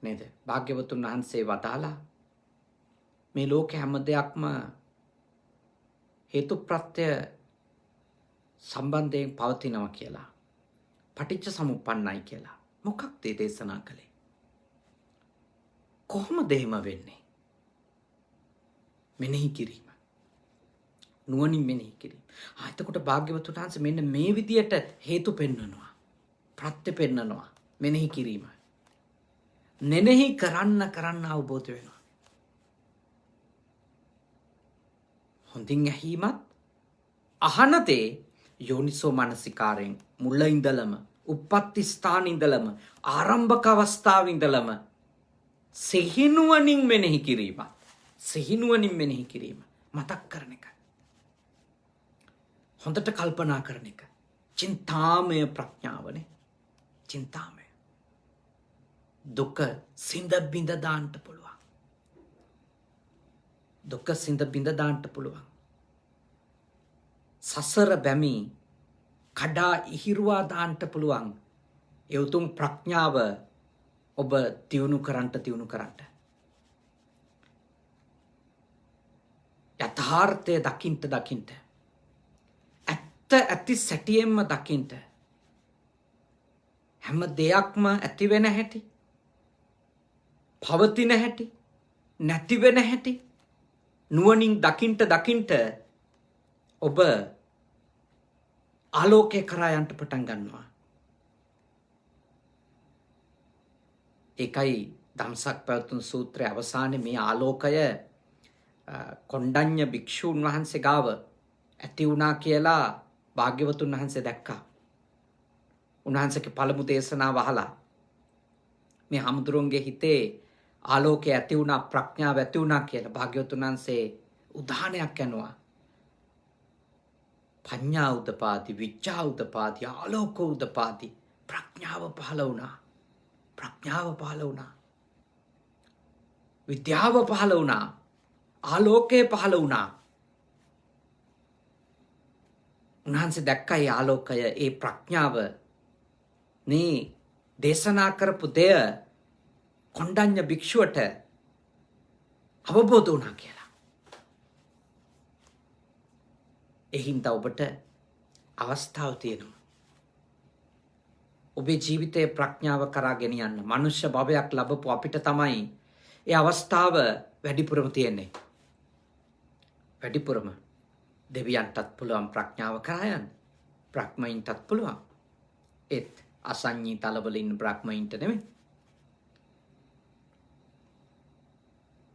නේද? භාග්‍යවතුන් වහන්සේ වදාලා මේ ලෝකේ හැම දෙයක්ම හේතු ප්‍රත්‍ය සම්බන්ධයෙන් පවතිනවා කියලා. පටිච්ච සමුප්පන්නයි කියලා. මොකක්ද ඒ දේශනා කළේ? කොහොමද එහෙම වෙන්නේ? මෙනෙහි කිරීම. නුවණින් මෙනෙහි කිරීම. එතකොට භාග්‍යවතුන් වහන්සේ මෙන්න මේ විදියට හේතු පෙන්වනවා. ප්‍රත්‍ය පෙන්වනවා. මෙනෙහි කිරීම. මෙනෙහි කරන්න අවබෝධ වෙනවා. හොඳින් ඇහිමත් අහන දේ යෝනිසෝ මනසිකාරයෙන් මුල ඉඳලම උප්පත්ති ස්ථාන ඉඳලම ආරම්භක අවස්ථාව ඉඳලම සිහිනුවණින් මෙනෙහි කිරීම. සිහිනුවණින් මෙනෙහි කිරීම. මතක් කරන එක. හොඳට කල්පනා කරන එක. චින්තාමය ප්‍රඥාවනේ. චින්තාමය. දුක සිඳ බිඳ දාන්න පුළුවන්. දුක සිඳ බිඳ දාන්න පුළුවන්. සසර බැමි කඩා ඉහිරුවා දාන්න පුළුවන්. ඒ උතුම් ප්‍රඥාව ඔබ දියුණු කරන්නට යථාර්ථය දකින්ට ඇත්ත ඇති සැටියෙන්ම දකින්ට හැම දෙයක්ම ඇති වෙන හැටි, පවතින හැටි, නැති වෙන හැටි නුවණින් දකින්ට ඔබ ආලෝකය කරා යන්න පටන් ගන්නවා. ඒකයි ධම්සක් පැවතුම් සූත්‍රයේ අවසානයේ මේ ආලෝකය කොණ්ඩඤ්ඤ භික්ෂූන් වහන්සේ ගාව ඇති වුණා කියලා භාග්‍යවතුන් වහන්සේ දැක්කා. උන්වහන්සේගේ පළමු දේශනාව අහලා මේ හමුදුරුවන්ගේ හිතේ ආලෝකය ඇති වුණා, ප්‍රඥාව ඇති වුණා කියලා භාග්‍යවතුන් වහන්සේ උදාහරණයක් යනවා. පඤ්ඤා උදපාති, විචා උදපාති, ආලෝක උදපාති. ප්‍රඥාව පහළ වුණා. ප්‍රඥාව පහළ වුණා. විද්‍යාව පහළ වුණා. ආලෝකය පහළ වුණා. උන්වහන්සේ දැක්කා ඒ ආලෝකය, ඒ ප්‍රඥාව මේ දේශනා කරපු දෙය කොණ්ඩඤ්ඤ භික්ෂුවට අවබෝධ වුණා කියලා. එහින්ද ඔබට අවස්ථාව තියෙනවා. ඔබේ ජීවිතයේ ප්‍රඥාව කරා ගෙනියන්න. මනුෂ්‍ය භවයක් ලැබපු අපිට තමයි ඒ අවස්ථාව වැඩිපුරම තියෙන්නේ. වැඩිපුරම දෙවියන්ටත් පුළුවන් ප්‍රඥාව කරා යන්න. බ්‍රහ්මයින්ටත් පුළුවන්. ඒත් අසංඤී තලවල ඉන්න බ්‍රහ්මයින්ට නෙමෙයි.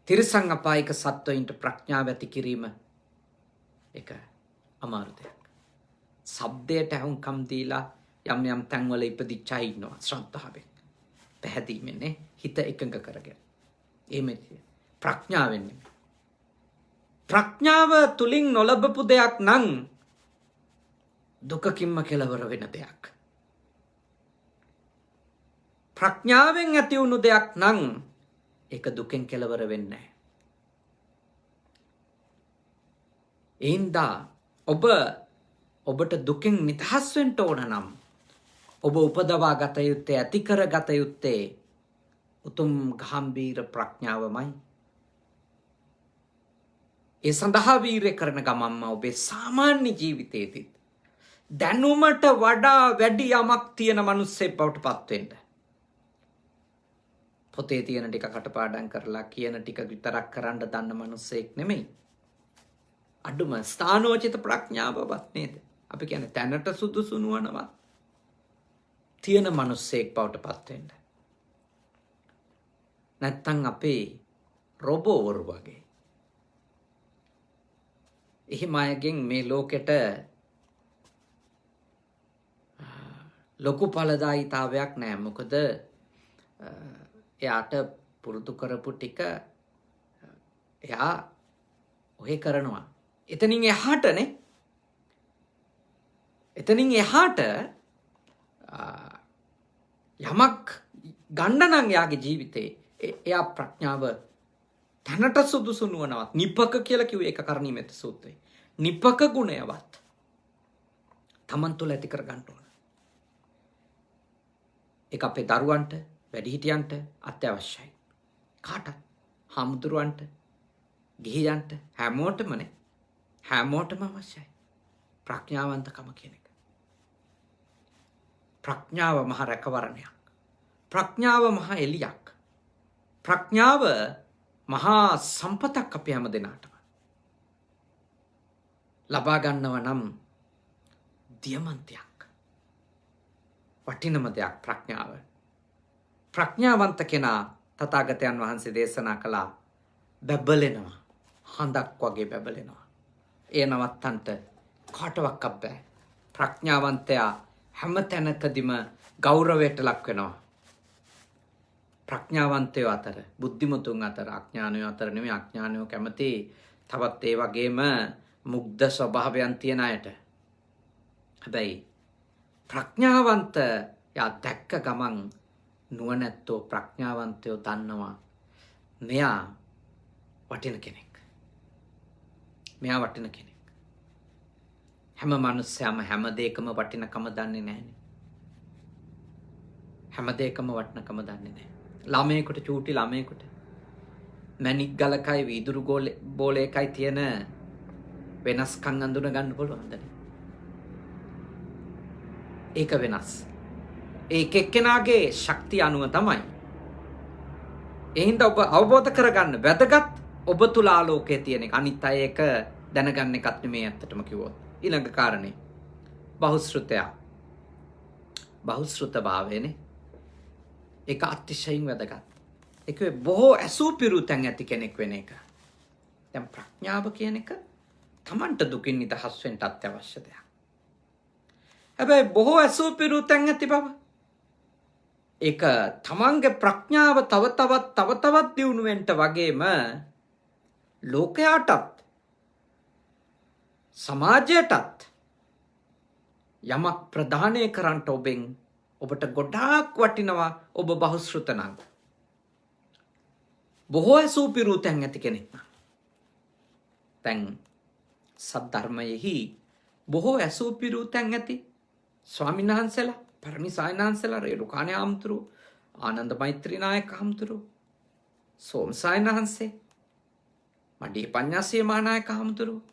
තිරිසං අපායික සත්වයින්ට ප්‍රඥාව ඇති කිරීම එක අමාරු දෙයක්. ශබ්දයට අහුම්කම් දීලා යම් යම් තැන්වල ඉපදිච්ච අය ඉන්නවා ශ්‍රද්ධාවෙන්. පැහැදීමෙන්නේ හිත එකඟ කරගෙන. එහෙම ප්‍රඥාවෙන් නෙමෙයි. ප්‍රඥාව තුලින් නොලබපු දෙයක් නම් දුකකින්ම කෙලවර වෙන දෙයක්. ප්‍රඥාවෙන් ඇති වුණු දෙයක් නම් ඒක දුකෙන් කෙලවර වෙන්නේ නැහැ. එයින්දා ඔබට දුකෙන් නිදහස් වෙන්න ඕන නම් ඔබ උපදවා ගත යුත්තේ ඇති කර ගත යුත්තේ උතුම් ගාම්භීර ප්‍රඥාවමයි. ඒ සඳහා වීරය කරන ගමන්ම ඔබේ සාමාන්‍ය ජීවිතයේදී දැනුමට වඩා වැඩි යමක් තියෙන මිනිස්සෙක් බවට පත් වෙන්න. පොතේ තියෙන ටික කටපාඩම් කරලා කියන ටික විතරක් කරන්න දන්න මිනිස්සෙක් නෙමෙයි. අඩුම ස්ථානෝචිත ප්‍රඥාවවත් නේද? අපි කියන්නේ තැනට සුදුසු නුවණවත් තියෙන මිනිස්සෙක් බවට පත් වෙන්න. නැත්තම් අපේ රොබෝවරු වගේ. එහෙම අයගෙන් මේ ලෝකෙට ලොකු ඵලදායීතාවයක් නැහැ. මොකද එයාට පුරුදු කරපු ටික එයා ඔහෙ කරනවා. එතනින් එහාටනේ. එතනින් එහාට යමක් ගන්න නම් එයාගේ ජීවිතේ එයා ප්‍රඥාව තැනට සුදුසු නුවණවත් නිපක කියලා කිව්වේ ඒක කරණීයමෙත් සූත්‍රයේ. නිපක ගුණයවත් තමන් තුළ ඇති කර ගන්න ඕන. ඒක අපේ දරුවන්ට, වැඩිහිටියන්ට අත්‍යවශ්‍යයි. කාටත්, හාමුදුරුවන්ට, ගිහියන්ට හැමෝටමනේ. හැමෝටම අවශ්‍යයි. ප්‍රඥාවන්තකම කියන එක. ප්‍රඥාව මහ රැකවරණයක්. ප්‍රඥාව මහ එලියක්. ප්‍රඥාව මහා සම්පතක් අපේ හැම දෙනාටම. ලබා ගන්නව නම් දියමන්තයක්. වටිනම දෙයක් ප්‍රඥාව. ප්‍රඥාවන්ත කෙනා තථාගතයන් වහන්සේ දේශනා කළා බබලෙනවා. හඳක් වගේ බබලෙනවා. ඒ නවත්තන්ට කාටවත් බෑ. ප්‍රඥාවන්තයා හැම තැනකදීම ගෞරවයට ලක් වෙනවා. ප්‍රඥාවන්තයෝ අතර, බුද්ධිමතුන් අතර, අඥානයෝ අතර නෙමෙයි. අඥානයෝ කැමති තවත් ඒ වගේම මුග්ධ ස්වභාවයන් තියන අයට. හැබැයි ප්‍රඥාවන්ත යා දැක්ක ගමන් නුවණැත්තෝ ප්‍රඥාවන්තයෝ දන්නවා මෙයා වටින කෙනෙක්. මෙයා වටින කෙනෙක්. හැම මිනිස්සයම හැම දෙයකම වටිනකම දන්නේ නැහැනේ. හැම දෙයකම වටිනකම දන්නේ නැහැ. ළමයෙකුට, චූටි ළමයෙකුට මැණික් ගලකයි වීදුරු බෝලයකයි තියෙන වෙනස්කම් අඳුන ගන්න පුළුවන්ද? ඒක වෙනස්. ඒක එක්කෙනාගේ ශක්තිය අනුව තමයි. එහෙනම් ඔබ අවබෝධ කරගන්න වැදගත් ඔබ තුල ආලෝකයේ තියෙන එක. අනිත් අය ඒක දැනගන්න එකත් නෙමෙයි ඇත්තටම කිව්වොත්. ඊළඟ කාරණේ බහුශ්‍රතය. බහුශ්‍රත භාවයනේ. ඒක අතිශයින් වැදගත්. ඒක බොහෝ ඇසූ පිරුතෙන් ඇති කෙනෙක් වෙන එක. දැන් ප්‍රඥාව කියන එක තමන්ට දුකින් නිදහස් වෙන්න අත්‍යවශ්‍ය දෙයක්. හැබැයි බොහෝ ඇසූ පිරුතෙන් ඇති බව ඒක තමන්ගේ ප්‍රඥාව තව තවත් දියුණු වෙන්න වගේම ලෝකයාටත් සමාජයටත් යමක් ප්‍රදානය කරන්නට ඔබට ගොඩාක් වටිනවා. ඔබ බහුශ්‍රත නම්, බොහෝ ඇසූ පිරුතෙන් ඇති කෙනෙක් නම්. දැන් සද්ධර්මයෙහි බොහෝ ඇසූ පිරුතෙන් ඇති ස්වාමීන් වහන්සේලා, පරණි සායනහන්සේලා, රේරුකාණේ හාමුදුරුවෝ, ආනන්ද මෛත්‍රී නායක හාමුදුරුවෝ, සෝම සායනහන්සේ, මඩේ පඤ්ඤාසී මහානායක හාමුදුරුවෝ,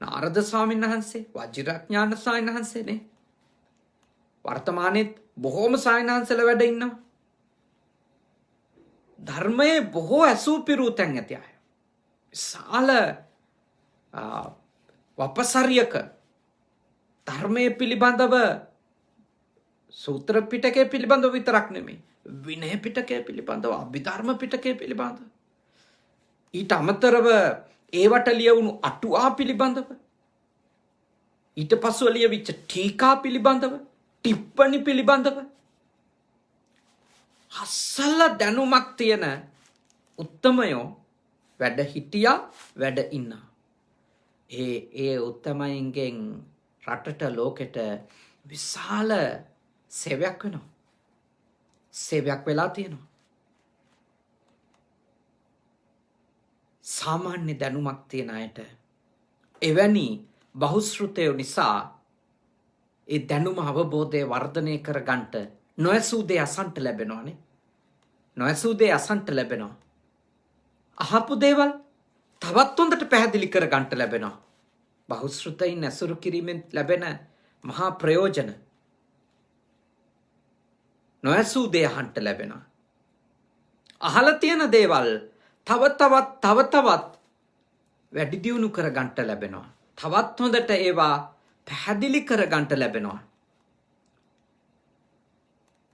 නාරද ස්වාමීන් වහන්සේ, වජිරඥාන ස්වාමීන් වහන්සේනේ. වර්තමානයේත් බොහෝම සායනහන්සේලා වැඩ ඉන්නවා. ධර්මයේ බොහෝ ඇසූ පිරුතෙන් ඇති අය. විශාල වපසරියක ධර්මයේ පිළිබඳව සූත්‍ර පිටකයේ පිළිබඳව විතරක් නෙමෙයි, විනය පිටකයේ පිළිබඳව, අභිධර්ම පිටකයේ පිළිබඳව, ඊට අමතරව ඒවට ලියවුණු අටුවා පිළිබඳව, ඊට පසුව ලියවිච්ච ටීකා පිළිබඳව, ටිප්පණි පිළිබඳව අසල දැනුමක් තියෙන උත්තමයෝ වැඩ හිටියා වැඩ ඉන්නා. ඒ උත්තමයින්ගෙන් රටට ලෝකෙට විශාල සේවයක් වෙනවා. සේවයක් වෙලා තියෙනවා. සාමාන්‍ය දැනුමක් තියෙන අයට එවැනි බහුශ්‍රෘතය නිසා ඒ දැනුම අවබෝධය වර්ධනය කර ගන්නට නොඇසූ දේ අසන්ට ලැබෙනවානේ. නොඇසූ දේ අසන්ට ලැබෙනවා. අහපු දේවල් තවත් හොඳට පැහැදිලි කර ගන්නට ලැබෙනවා. බහුශ්‍රෘතයින් ඇසුරු කිරීමෙන් ලැබෙන මහා ප්‍රයෝජන නොඇසූ දේ අහන්නට ලැබෙනවා. අහලා තියෙන දේවල් තව තවත් වැඩි දියුණු කර ගන්නට ලැබෙනවා. තවත් හොඳට ඒවා පැහැදිලි කර ගන්නට ලැබෙනවා.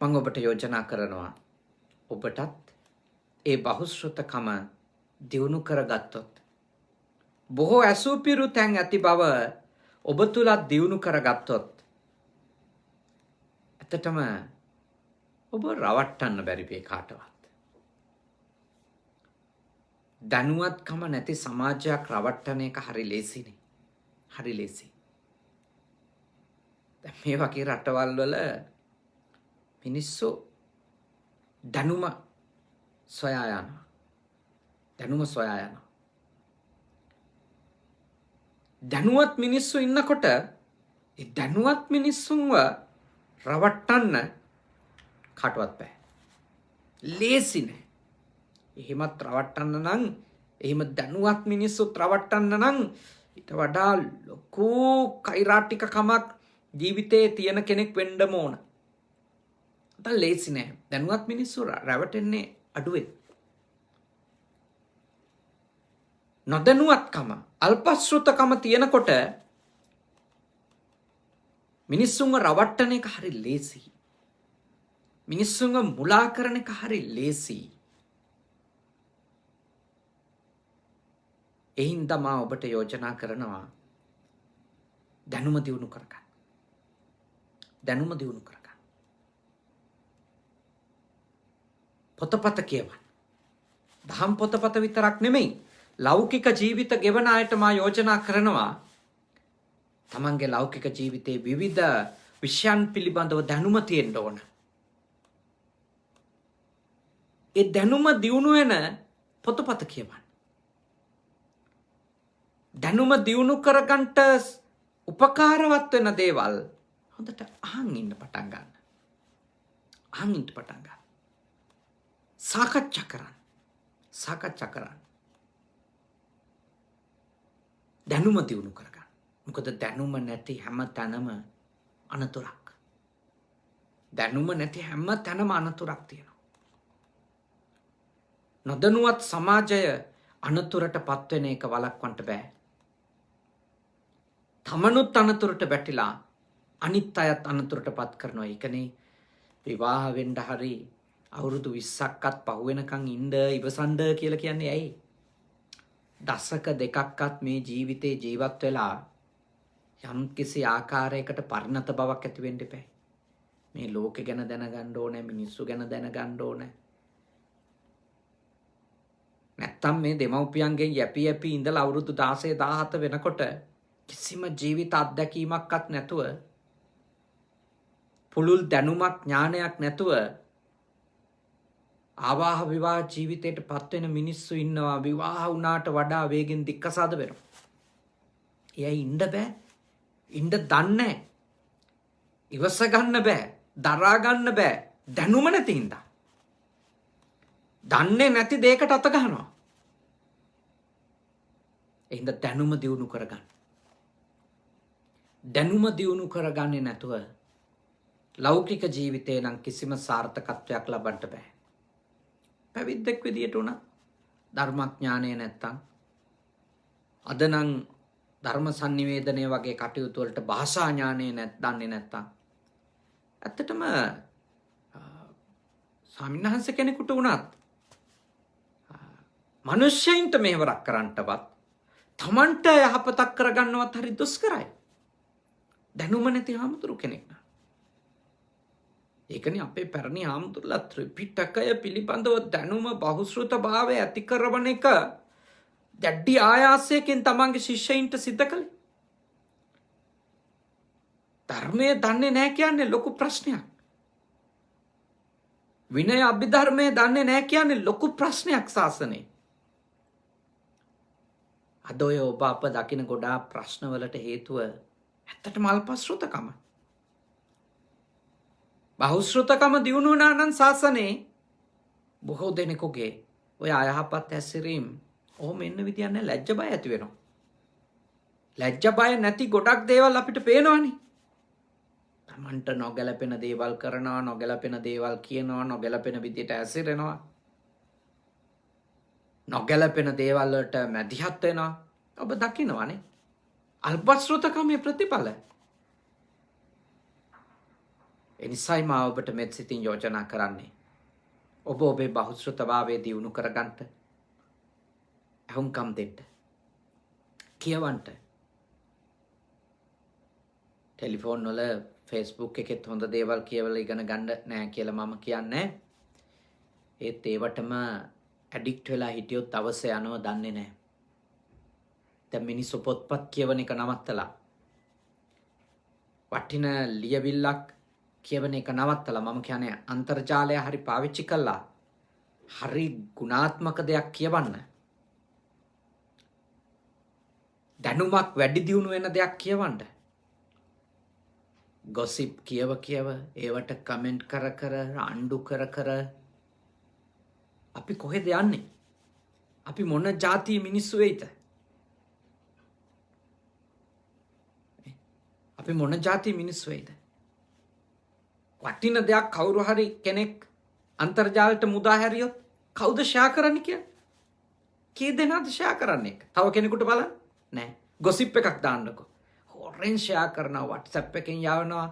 මම ඔබට යෝජනා කරනවා ඔබටත් ඒ බහුශ්‍රෘතකම දියුණු කරගත්තොත් බොහෝ ඇසූපිරු තැන් ඇති බව ඔබ තුලත් දියුණු කරගත්තොත් ඇත්තටම ඔබ රවට්ටන්න බැරි වේ කාටවත්. දැනුවත්කම නැති සමාජයක් රවට්ටන එක හරි ලේසිනේ. හරි ලේසි. දැන් මේ වගේ රටවල් වල මිනිස්සු දැනුම සොයා යනවා. දැනුම සොයා යනවා. දැනුවත් මිනිස්සු ඉන්නකොට ඒ දැනුවත් මිනිස්සුන්ව රවට්ටන්න කාටවත් බෑ. ලේසි නෑ. එහෙමත් රවට්ටන්න නම් එහෙම දැනුවත් මිනිස්සුත් රවට්ටන්න නම් ඊට වඩා ලොකු කෛරාටිකකමක් ජීවිතේ තියෙන කෙනෙක් වෙන්නම ඕන. අත ලේසි නෑ. දැනුවත් මිනිස්සු රැවටෙන්නේ අඩුවෙන්. නොදැනුවත්කම අල්පශ්‍රුතකම තියෙනකොට මිනිස්සුන්ව රවට්ටන එක හරි ලේසි. මිනිස්සුන්ව මුලා කරන එක හරි ලේසි. එහින්දා මා ඔබට යෝජනා කරනවා දැනුම දියුණු කරගන්න. දැනුම දියුණු කරගන්න. පොතපත කියවන්න. දහම් පොතපත විතරක් නෙමෙයි ලෞකික ජීවිත ගෙවන අයට මා යෝජනා කරනවා තමන්ගේ ලෞකික ජීවිතයේ විවිධ විෂයන් පිළිබඳව දැනුම තියෙන්න ඕන. ඒ දැනුම දියුණු වෙන පොතපත කියවන්න. දැනුම දියුණු කරගන්නට උපකාරවත් වෙන දේවල් හොඳට අහන් ඉන්න පටන් ගන්න. අහන් ඉන්න පටන් ගන්න. සාකච්ඡා කරන්න. සාකච්ඡා කරන්න. දැනුම දියුණු කරගන්න. මොකද දැනුම නැති හැම තැනම අනතුරක්. දැනුම නැති හැම තැනම අනතුරක් තියෙනවා. නොදැනුවත් සමාජය අනතුරට පත්වෙන එක වළක්වන්න බෑ. තමනුත් අනතුරට වැටිලා අනිත් අයත් අනතුරට පත් කරනවා. ඒකනේ විවාහ වෙන්න හරි අවුරුදු 20ක්වත් පහු වෙනකන් ඉන්න ඉවසන්ඩ කියලා කියන්නේ ඇයි? දශක දෙකක්වත් මේ ජීවිතේ ජීවත් වෙලා යම් කිසි ආකාරයකට පරිණත බවක් ඇති වෙන්න එපා. මේ ලෝකෙ ගැන දැනගන්න ඕනේ, මිනිස්සු ගැන දැනගන්න ඕනේ. නැත්තම් මේ දෙමව්පියන්ගෙන් යැපි යැපි ඉඳලා අවුරුදු 16 17 වෙනකොට කිසිම ජීවිත අත්දැකීමක්වත් නැතුව පුළුල් දැනුමක් ඥානයක් නැතුව ආවාහ විවාහ ජීවිතයට පත්වෙන මිනිස්සු ඉන්නවා. විවාහ වුණාට වඩා වේගෙන් දික්කසාද වෙනවා. එයයි ඉන්න බෑ. ඉන්න දන්නේ. ඉවස ගන්න බෑ. දරා ගන්න බෑ. දැනුම නැති හින්දා. දන්නේ නැති දෙයකට අත ගන්නවා. එහෙනම් දැනුම දියුණු කරගන්න. දැනුම දියුණු කරගන්නේ නැතුව ලෞකික ජීවිතේ නම් කිසිම සාර්ථකත්වයක් ලබන්න බෑ. පැවිද්දෙක් විදියට උනා ධර්මඥානය නැත්තම් අද නම් ධර්ම sannivedanaya වගේ කටයුතු වලට භාෂා ඥානය දන්නේ නැත්තම් ඇත්තටම ස්වාමීන් වහන්සේ කෙනෙකුට උනත් මිනිස්සෙයින්ට මෙහෙවරක් කරන්නවත් තමන්ට යහපතක් කරගන්නවත් හරි දුෂ්කරයි. දැනුම නැති හාමුදුරු කෙනෙක් නා. ඒකනේ අපේ පැරණි හාමුදුරුවෝ ත්‍රිපිටකය පිළිබඳව දැනුම බහුශ්‍රృතභාවය ඇති කරවන එක දැඩි ආයාසයකින් තමන්ගේ ශිෂ්‍යයින්ට සිද්ධ කළේ. ධර්මය දන්නේ නැහැ කියන්නේ ලොකු ප්‍රශ්නයක්. විනය අභිධර්මය දන්නේ නැහැ කියන්නේ ලොකු ප්‍රශ්නයක් ශාසනයේ. අද ඔය ඔබ අප දකින ගොඩාක් ප්‍රශ්නවලට හේතුව ඇත්තටම අල්පශ්‍රුතකම. බහුශ්‍රృతකම දියුණු වුණා නම් ශාසනයේ බොහෝ දෙනෙකුගේ ඔය අයහපත් හැසිරීම් ඔහොම එන්න විදියක් නැහැ. ලැජ්ජ බය ඇති වෙනවා. ලැජ්ජ බය නැති ගොඩක් දේවල් අපිට පේනවනේ. තමන්ට නොගැලපෙන දේවල් කරනවා, නොගැලපෙන දේවල් කියනවා, නොගැලපෙන විදියට ඇසිරෙනවා, නොගැලපෙන දේවල් වලට මැදිහත් වෙනවා. ඔබ දකින්නවනේ අල්පශ්‍රුතකමේ ප්‍රතිඵල. එනිසායි මා ඔබට මෙත් සිතින් යෝජනා කරන්නේ ඔබ ඔබේ බහුශ්‍රృతභාවය දියුණු කරගන්න, අහුම්කම් දෙන්න, කියවන්න. ටෙලිෆෝන් වල ෆේස්බුක් එකෙත් හොඳ දේවල් කියවලා ඉගෙන ගන්න නෑ කියලා මම කියන්නේ. ඒත් ඒවටම ඇඩික්ට් වෙලා හිටියොත් අවශ්‍ය යනව දන්නේ නෑ. දැන් මිනිස්සු පොත්පත් කියවන එක නවත්තලා වටින ලියවිල්ලක් කියවන එක නවත්තලා මම කියන්නේ අන්තර්ජාලය හරි පාවිච්චි කළා හරි ගුණාත්මක දෙයක් කියවන්න. දැනුමක් වැඩි දියුණු වෙන දෙයක් කියවන්න. ගොසිප් කියව ඒවට කමෙන්ට් කර අඬු කර අපි කොහෙද යන්නේ? අපි මොන જાතිය මිනිස්සු වෙයිද? අපි මොන જાතිය මිනිස්සු වෙයිද? වටින දෙයක් කවුරු හරි කෙනෙක් අන්තර්ජාලයට මුදා හැරියොත් කවුද ෂෙයා කරන්නේ කියන්නේ? කී දෙනාද ෂෙයා කරන්නේ? තව කෙනෙකුට බලන්න නෑ. ගොසිප් එකක් දාන්නකො. හොරෙන් ෂෙයා කරනවා, WhatsApp එකෙන් යවනවා.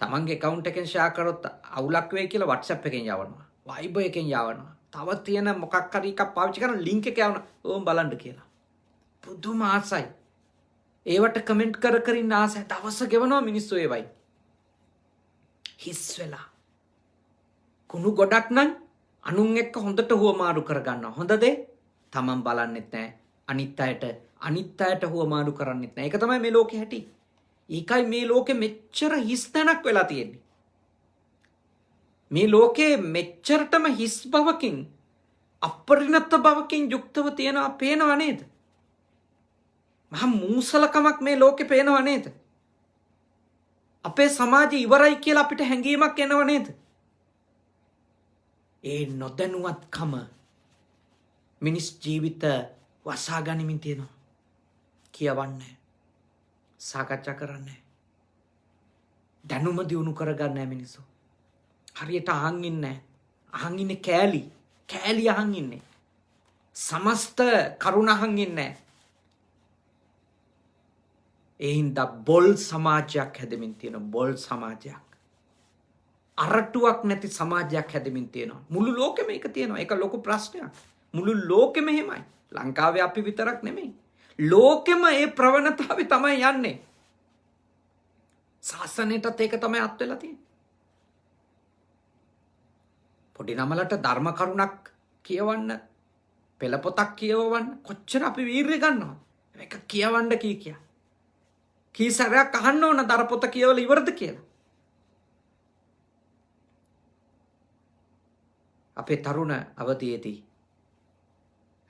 තමන්ගේ account එකෙන් ෂෙයා කරොත් අවුලක් වෙයි කියලා WhatsApp එකෙන් යවනවා. Viber එකෙන් යවනවා. තව තියෙන මොකක් හරි එකක් පාවිච්චි කරන link එක යවනවා. ඕම් බලන්න කියලා. පුදුම ආසයි. ඒවට කමෙන්ට් කර ඉන්න ආසයි. දවස ගෙවනවා මිනිස්සු ඒවයි. හිස් වෙලා. කුණු ගොඩක් නම් අනුන් එක්ක හොඳට හුවමාරු කරගන්නවා. හොඳ දේ තමන් බලන්නෙත් නැහැ. අනිත් අයට හුවමාරු කරන්නෙත් නැහැ. ඒක තමයි මේ ලෝකේ හැටි. ඒකයි මේ ලෝකෙ මෙච්චර හිස් තැනක් වෙලා තියෙන්නේ. මේ ලෝකේ මෙච්චරටම හිස් බවකින් අපරිණත බවකින් යුක්තව තියෙනවා පේනව නේද? මහා මූසලකමක් මේ ලෝකේ පේනව නේද? අපේ සමාජය ඉවරයි කියලා අපිට හැඟීමක් එනව නේද? ඒ නොදැනුවත්කම මිනිස් ජීවිත වසා ගනිමින් තියෙනවා. කියවන්නේ, සාකච්ඡා කරන්නේ, දැනුම දියුණු කරගන්නේ මිනිස්සු. හරියට අහන් ඉන්නේ. අහන් ඉන්නේ කෑලි අහන් ඉන්නේ. සමස්ත කරුණ අහන් ඉන්නේ. ඒ හින්දා බොල් සමාජයක් හැදෙමින් තියෙනවා. බොල් සමාජයක්. අරටුවක් නැති සමාජයක් හැදෙමින් තියෙනවා. මුළු ලෝකෙම මේක තියෙනවා. ඒක ලොකු ප්‍රශ්නයක්. මුළු ලෝකෙම එහෙමයි. ලංකාවේ අපි විතරක් නෙමෙයි. ලෝකෙම ඒ ප්‍රවණතාවය තමයි යන්නේ. ශාසනයටත් ඒක තමයි අත් වෙලා තියෙන්නේ. පොඩි නමලට ධර්ම කරුණක් කියවන්න, පෙළ පොතක් කියවන්න කොච්චර අපි වීර්ය ගන්නවා. මේක කියවන්න කී සැරයක් අහන්න ඕන ධර්ම පොත කියවලා ඉවරද කියලා. අපේ තරුණ අවධියේදී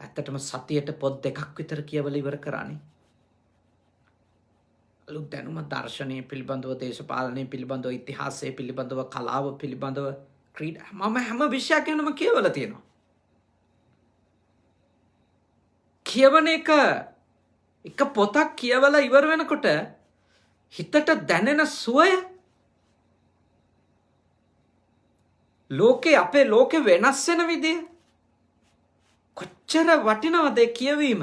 ඇත්තටම සතියට පොත් දෙකක් විතර කියවලා ඉවර කරානේ. අලුත් දැනුම දර්ශනය පිළිබඳව, දේශපාලනය පිළිබඳව, ඉතිහාසය පිළිබඳව, කලාව පිළිබඳව, ක්‍රීඩා මම හැම විෂයක් ගැනම කියවලා තියෙනවා. කියවන එක පොතක් කියවලා ඉවර වෙනකොට හිතට දැනෙන සුවය අපේ ලෝකේ වෙනස් වෙන විදිය කොච්චර වටිනවද කියවීම.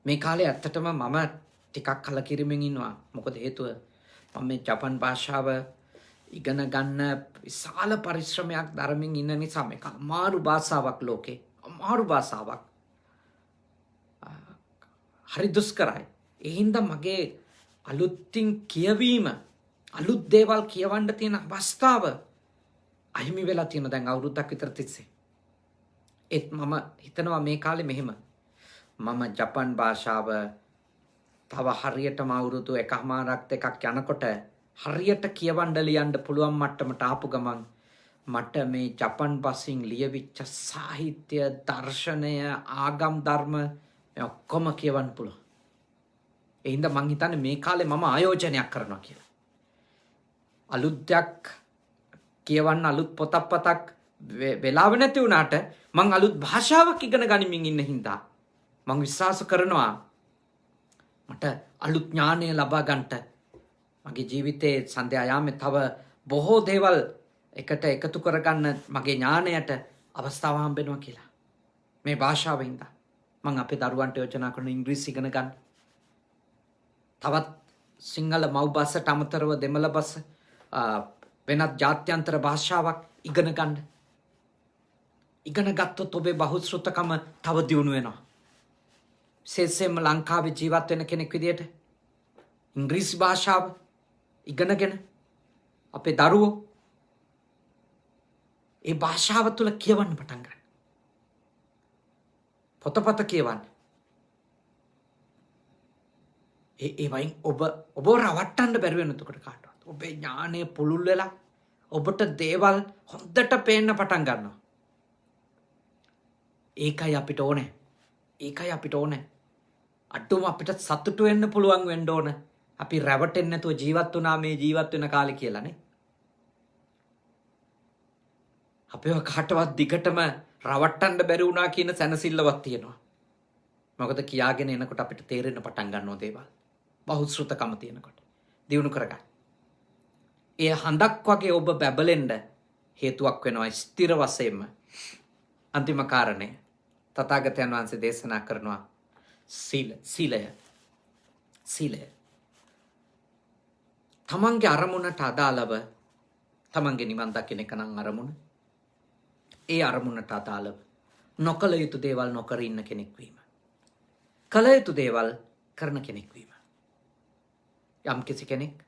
මේ කාලේ ඇත්තටම මම ටිකක් කලකිරීමෙන් ඉන්නවා. මොකද හේතුව මම මේ ජපන් භාෂාව ඉගෙන ගන්න විශාල පරිශ්‍රමයක් දරමින් ඉන්න නිසා මේක අමාරු භාෂාවක් ලෝකේ. අමාරු භාෂාවක්. හරි දුෂ්කරයි. ඒ හින්දා මගේ අලුත්ින් කියවීම අලුත් දේවල් කියවන්න තියෙන අවස්ථාව අහිමි වෙලා තියෙන දැන් අවුරුද්දක් විතර තිස්සේ. ඒත් මම හිතනවා මේ කාලේ මෙහෙම මම ජපන් භාෂාව තව හරියටම අවුරුදු එකමාරක් දෙකක් යනකොට හරියට කියවන්න ලියන්න පුළුවන් මට්ටමට ආපු ගමන් මට මේ ජපන් බසින් ලියවිච්ච සාහිත්‍ය දර්ශනය ආගම් ධර්ම මේ ඔක්කොම කියවන්න පුළුවන්. ඒ හින්දා මං හිතන්නේ මේ කාලේ මම ආයෝජනයක් කරනවා කියලා. අලුත් දෙයක් කියවන්න අලුත් පොතක් වෙලාව නැති වුණාට මං අලුත් භාෂාවක් ඉගෙන ගනිමින් ඉන්න හින්දා මං විශ්වාස කරනවා මට අලුත් ඥානය ලබා ගන්නට මගේ ජීවිතයේ සන්ධ්‍යා යාමේ තව බොහෝ දේවල් එකට එකතු කරගන්න මගේ ඥානයට අවස්ථාව හම්බෙනවා කියලා. මේ භාෂාවෙන් හින්දා මං අපේ දරුවන්ට යෝජනා කරන ඉංග්‍රීසි ඉගෙන ගන්න. තවත් සිංහල මව් භාෂාවට අමතරව දෙමළ භාෂා වෙනත් ජාත්‍යන්තර භාෂාවක් ඉගෙන ගන්න. ඉගෙන ගත්තොත් ඔබේ බහුශ්‍රృతකම තව දියුණු වෙනවා. විශේෂයෙන්ම ලංකාවේ ජීවත් වෙන කෙනෙක් විදියට ඉංග්‍රීසි භාෂාව ඉගෙනගෙන අපේ දරුවෝ ඒ භාෂාව තුළ කියවන්න පටන් ගන්න. පොතපත කියවන්න. ඒ වයින් ඔබ රවට්ටන්න බැරි වෙන එතකොට කාටවත්. ඔබේ ඥානය පුළුල් වෙලා ඔබට දේවල් හොඳට පේන්න පටන් ගන්නවා. ඒකයි අපිට ඕනේ. ඒකයි අපිට ඕනේ. අඩුම අපිට සතුටු වෙන්න පුළුවන් වෙන්න ඕන. අපි රැවටෙන්නේ නැතුව ජීවත් වුණා මේ ජීවත් වෙන කාලේ කියලානේ. අපේව කාටවත් දිගටම රවට්ටන්න බැරි වුණා කියන සැනසෙල්ලවක් තියෙනවා. මොකද කියාගෙන එනකොට අපිට තේරෙන්න පටන් ගන්නවා දේවල්. බහුශ්‍රృతකම තියෙනකොට. දිනු කරගන්න. ඒ හඳක් වගේ ඔබ බැබලෙන්න හේතුවක් වෙනවා ස්ථිර වශයෙන්ම. අන්තිම කාරණය තථාගතයන් වහන්සේ දේශනා කරනවා සීලය. තමන්ගේ අරමුණට අදාළව තමන්ගේ නිවන් දකින්න එක නම් අරමුණ. ඒ අරමුණට අදාළව නොකළ යුතු දේවල් නොකර ඉන්න කෙනෙක් වීම. කළ යුතු දේවල් කරන කෙනෙක් වීම. යම් කිසි කෙනෙක්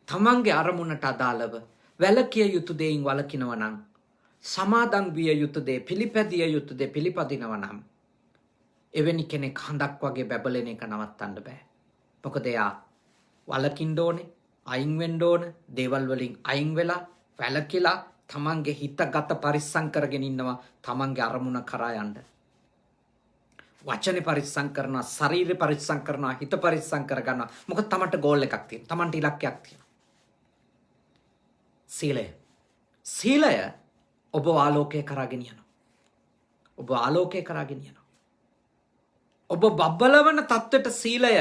තමන්ගේ අරමුණට අදාළව වැළකිය යුතු දෙයින් වළකිනවා නම් සමාදන් විය යුතු දේ පිළිපැදිය යුතු දේ පිළිපදිනවා නම් එවැනි කෙනෙක් හඳක් වගේ බැබලෙන එක නවත්තන්න බෑ. මොකද එයා වළකින්න ඕනේ, අයින් වෙන්න ඕන, දේවල් වලින් අයින් වෙලා වැළකිලා තමන්ගේ හිතගත පරිස්සම් කරගෙන ඉන්නවා තමන්ගේ අරමුණ කරා යන්න. වචනේ පරිස්සම් කරනවා, ශරීරේ පරිස්සම් කරනවා, හිත පරිස්සම් කරගන්නවා. මොකද තමන්ට ගෝල් එකක් තියෙනවා. තමන්ට ඉලක්කයක් තියෙනවා. සීලය ඔබ ආලෝකය කරාගෙන යනවා. ඔබ ආලෝකය කරාගෙන යනවා. ඔබ බබ්බලවන තත්ත්වයට සීලය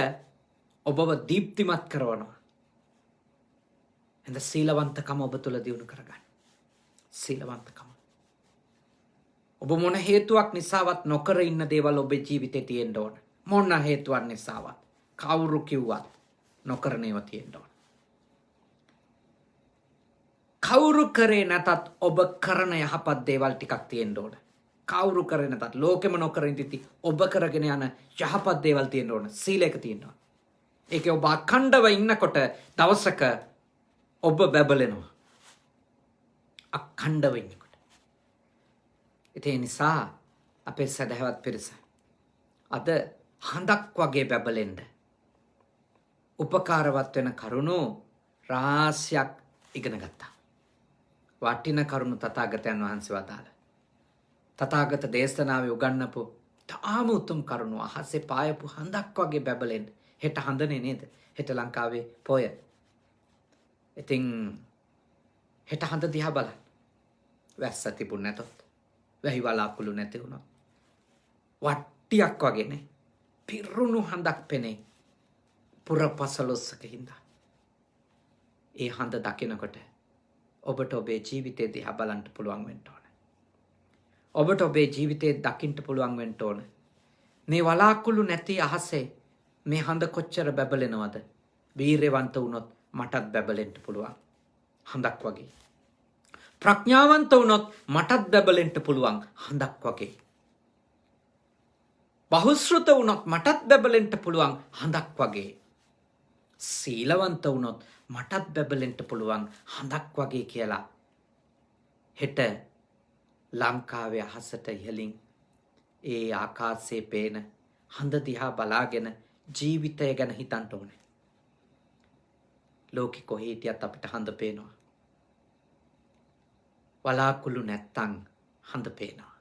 ඔබව දීප්තිමත් කරනවා. එඳ සීලවන්තකම ඔබ තුළ දියුණු කරගන්න. සීලවන්තකම. ඔබ මොන හේතුවක් නිසාවත් නොකර ඉන්න දේවල් ඔබේ ජීවිතේ තියෙන්න ඕන. මොන හේතුවක් නිසාවත් කවුරු කිව්වත් නොකරන ඒවා තියෙන්න ඕන. කවුරු කරේ නැතත් ඔබ කරන යහපත් දේවල් ටිකක් තියෙන්න ඕන. කවුරු කරේ නැතත් ලෝකෙම නොකර ඉඳිති ඔබ කරගෙන යන යහපත් දේවල් තියෙන්න ඕන. සීලයක තියෙනවා. ඒකේ ඔබ අඛණ්ඩව ඉන්නකොට දවසක ඔබ බැබලෙනවා. අඛණ්ඩව ඉන්නකොට. ඒ නිසා අපේ සදහවත් පිරිස අද හඳක් වගේ බැබලෙන්න උපකාරවත් වෙන කරුණු රාශියක් ඉගෙන ගත්තා. වටින කරුණු තථාගතයන් වහන්සේ වදාළ. තථාගත දේශනාවේ උගන්වපු තාම උතුම් කරුණු අහසේ පායපු හඳක් වගේ බැබලෙන්න. හෙට හඳනේ නේද? හෙට ලංකාවේ පොය. ඉතින් හෙට හඳ දිහා බලන්න. වැස්ස තිබුණ නැතොත්, වැහි වලාකුළු නැති වුණොත් වට්ටියක් වගේ නේ. පිරුණු හඳක් පෙනේ. පුරපසළොස්වක හින්දා. ඒ හඳ දකිනකොට ඔබට ඔබේ ජීවිතේ දිහා බලන්න පුළුවන් වෙන්න ඕන. ඔබට ඔබේ ජීවිතේ දකින්න පුළුවන් වෙන්න ඕන. මේ වලාකුළු නැති අහසේ මේ හඳ කොච්චර බැබලෙනවද? වීරයවන්ත වුණොත් මටත් බැබලෙන්න පුළුවන්. හඳක් වගේ. ප්‍රඥාවන්ත වුණොත් මටත් බැබලෙන්න පුළුවන් හඳක් වගේ. බහුශ්‍රృత වුණොත් මටත් බැබලෙන්න පුළුවන් හඳක් වගේ. සීලවන්ත වුණොත් මටත් බැබලෙන්න පුළුවන් හඳක් වගේ කියලා හෙට ලංකාවේ අහසට ඉහළින් ඒ ආකාශයේ පේන හඳ දිහා බලාගෙන ජීවිතය ගැන හිතන්න ඕනේ. ලෝකෙ කොහේ හිටියත් අපිට හඳ පේනවා. වලාකුළු නැත්තම් හඳ පේනවා.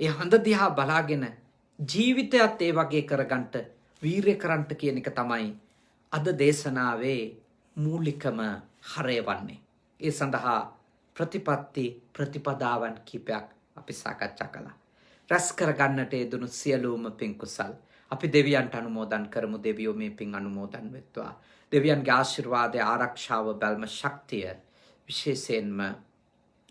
ඒ හඳ දිහා බලාගෙන ජීවිතයත් ඒ වගේ කරගන්නට වීරය කරන්නට කියන එක තමයි අද දේශනාවේ මූලිකම හරය වන්නේ. ඒ සඳහා ප්‍රතිපත්ති ප්‍රතිපදාවන් කිහිපයක් අපි සාකච්ඡා කළා. රැස් කරගන්නට යෙදුණු සියලුම පින් කුසල් අපි දෙවියන්ට අනුමෝදන් කරමු. දෙවියෝ මේ පින් අනුමෝදන් වෙත්වා. දෙවියන්ගේ ආශිර්වාදය ආරක්ෂාව බැල්ම ශක්තිය විශේෂයෙන්ම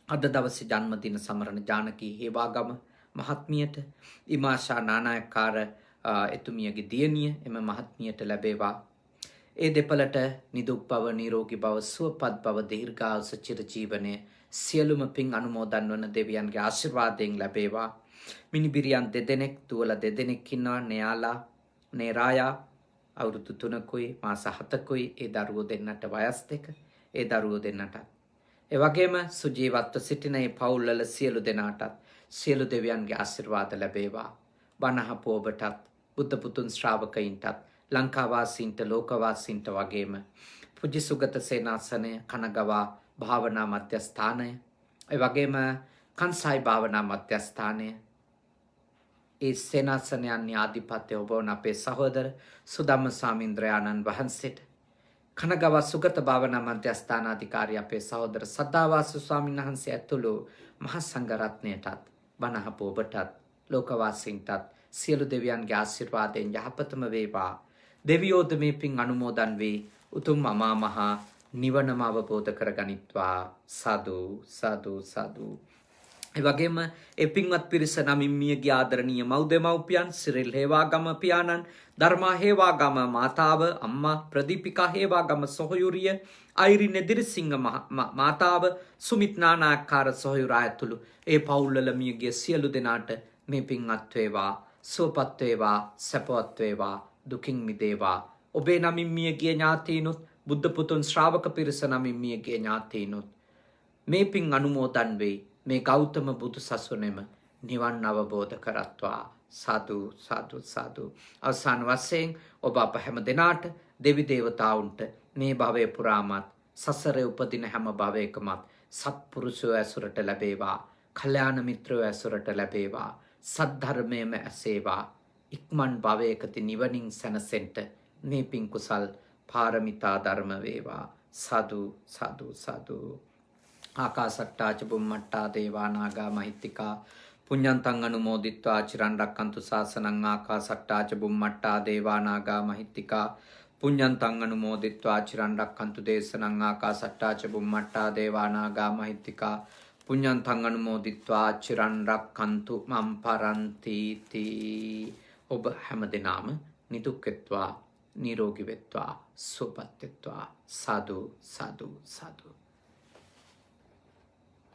අද දවසේ ජන්මදින සමරන ජානකී හේවාගම මහත්මියට ඉමාශා නානායක්කාර එතුමියගේ දියණිය එම මහත්මියට ලැබේවා. ඒ දෙපළට නිදුක් බව නිරෝගී බව සුවපත් බව දීර්ඝායුෂ චිරජීවනය සියලුම පින් අනුමෝදන් වන දෙවියන්ගේ ආශිර්වාදයෙන් ලැබේවා. මිනිබිරියන් දෙදෙනෙක් දුවල දෙදෙනෙක් ඉන්නවා. නයාලා නේරායා අවුරුදු 3කුයි මාස 7කුයි ඒ දරුවෝ දෙන්නට වයස් 2. ඒ දරුවෝ දෙන්නට ඒ වගේම සුජීවත්ව සිටින ඒ පවුල්වල සියලු දෙනාටත් සියලු දෙවියන්ගේ ආශිර්වාද ලැබේවා. බණහපු ඔබටත් බුද්ධ පුතුන් ශ්‍රාවකයින්ටත් ලංකාවාසීන්ට ලෝකවාසීන්ට වගේම පුජි සුගත සේනාසනය කනගවා භාවනා මධ්‍යස්ථානය ඒ වගේම කන්සයි භාවනා මධ්‍යස්ථානය ඒ සේනාසනයන් ආධිපත්‍ය ඔබ වන අපේ සහෝදර සුදම්ම ස්වාමීන්ද්‍රයාණන් වහන්සේට කනගවා සුගත භාවනා මධ්‍යස්ථානාධිකාරී අපේ සහෝදර සද්ධාවාස ස්වාමීන් වහන්සේ ඇතුළු මහ සංඝරත්නයටත් බණහපු ඔබටත් ලෝකවාසීන්ටත් සියලු දෙවියන්ගේ ආශිර්වාදයෙන් යහපතම වේවා. දෙවියෝද මේ පින් අනුමෝදන් වේ උතුම් අමා මහ නිවනම අවබෝධ කරගනිත්වා. සාදු සාදු සාදු. ඒ වගේම ඒ පින්වත් පිරිස නමින් මියගිය ආදරණීය මව්දෙමව්පියන් සිරිල් හේවාගම පියාණන්, ධර්මා හේවාගම මාතාව, අම්මා ප්‍රදීපිකා හේවාගම සොහොයුරිය, අයිරින් එදිරිසිංහ මාතාව, සුමිත් නානායක්කාර සොහොයුරා ඇතුළු ඒ පවුල්වල මියගිය සියලු දෙනාට මේ පින්වත් වේවා, සුවපත් වේවා, සැපවත් වේවා, දුකින් මිදේවා. ඔබේ නමින් මියගිය ඥාතීනුත් බුද්ධ පුතුන් ශ්‍රාවක පිරිස නමින් මියගිය ඥාතීනුත් මේ පින් අනුමෝදන් වේ. මේ ගෞතම බුදු සසුනේම නිවන් අවබෝධ කරත්වා. සාදු සාදු සාදු. අවසාන වශයෙන් ඔබ අප හැම දෙනාට දෙවි දේවතාවුන්ට මේ භවයේ පුරාමත් සසරේ උපදින හැම භවයකමත් සත්පුරුෂයෝ ඇසුරට ලැබේවා. කල්යාණ මිත්‍රයෝ ඇසුරට ලැබේවා. සද්ධර්මයේම ඇසේවා. ඉක්මන් භවයකදී නිවනින් සැනසෙන්න මේ පින් කුසල් පාරමිතා ධර්ම වේවා. සාදු සාදු සාදු. ආකාසට්ටා ච බුම්මට්ටා දේවා නාග මහිත්‍තිකා පුඤ්ඤන්තං අනුමෝදිත්වා චිරන් රක්칸තු ශාසනං. ආකාසට්ටා ච බුම්මට්ටා දේවා නාග මහිත්‍තිකා පුඤ්ඤන්තං අනුමෝදිත්වා චිරන් රක්칸තු දේශනං. ආකාසට්ටා ච බුම්මට්ටා දේවා නාග මහිත්‍තිකා පුඤ්ඤන්තං අනුමෝදිත්වා චිරන් රක්칸තු මම් පරන්ති තී. ඔබ හැමදෙනාම නිදුක් වෙත්වා, නිරෝගී වෙත්වා, සුවපත් වෙත්වා. සාදු සාදු සාදු.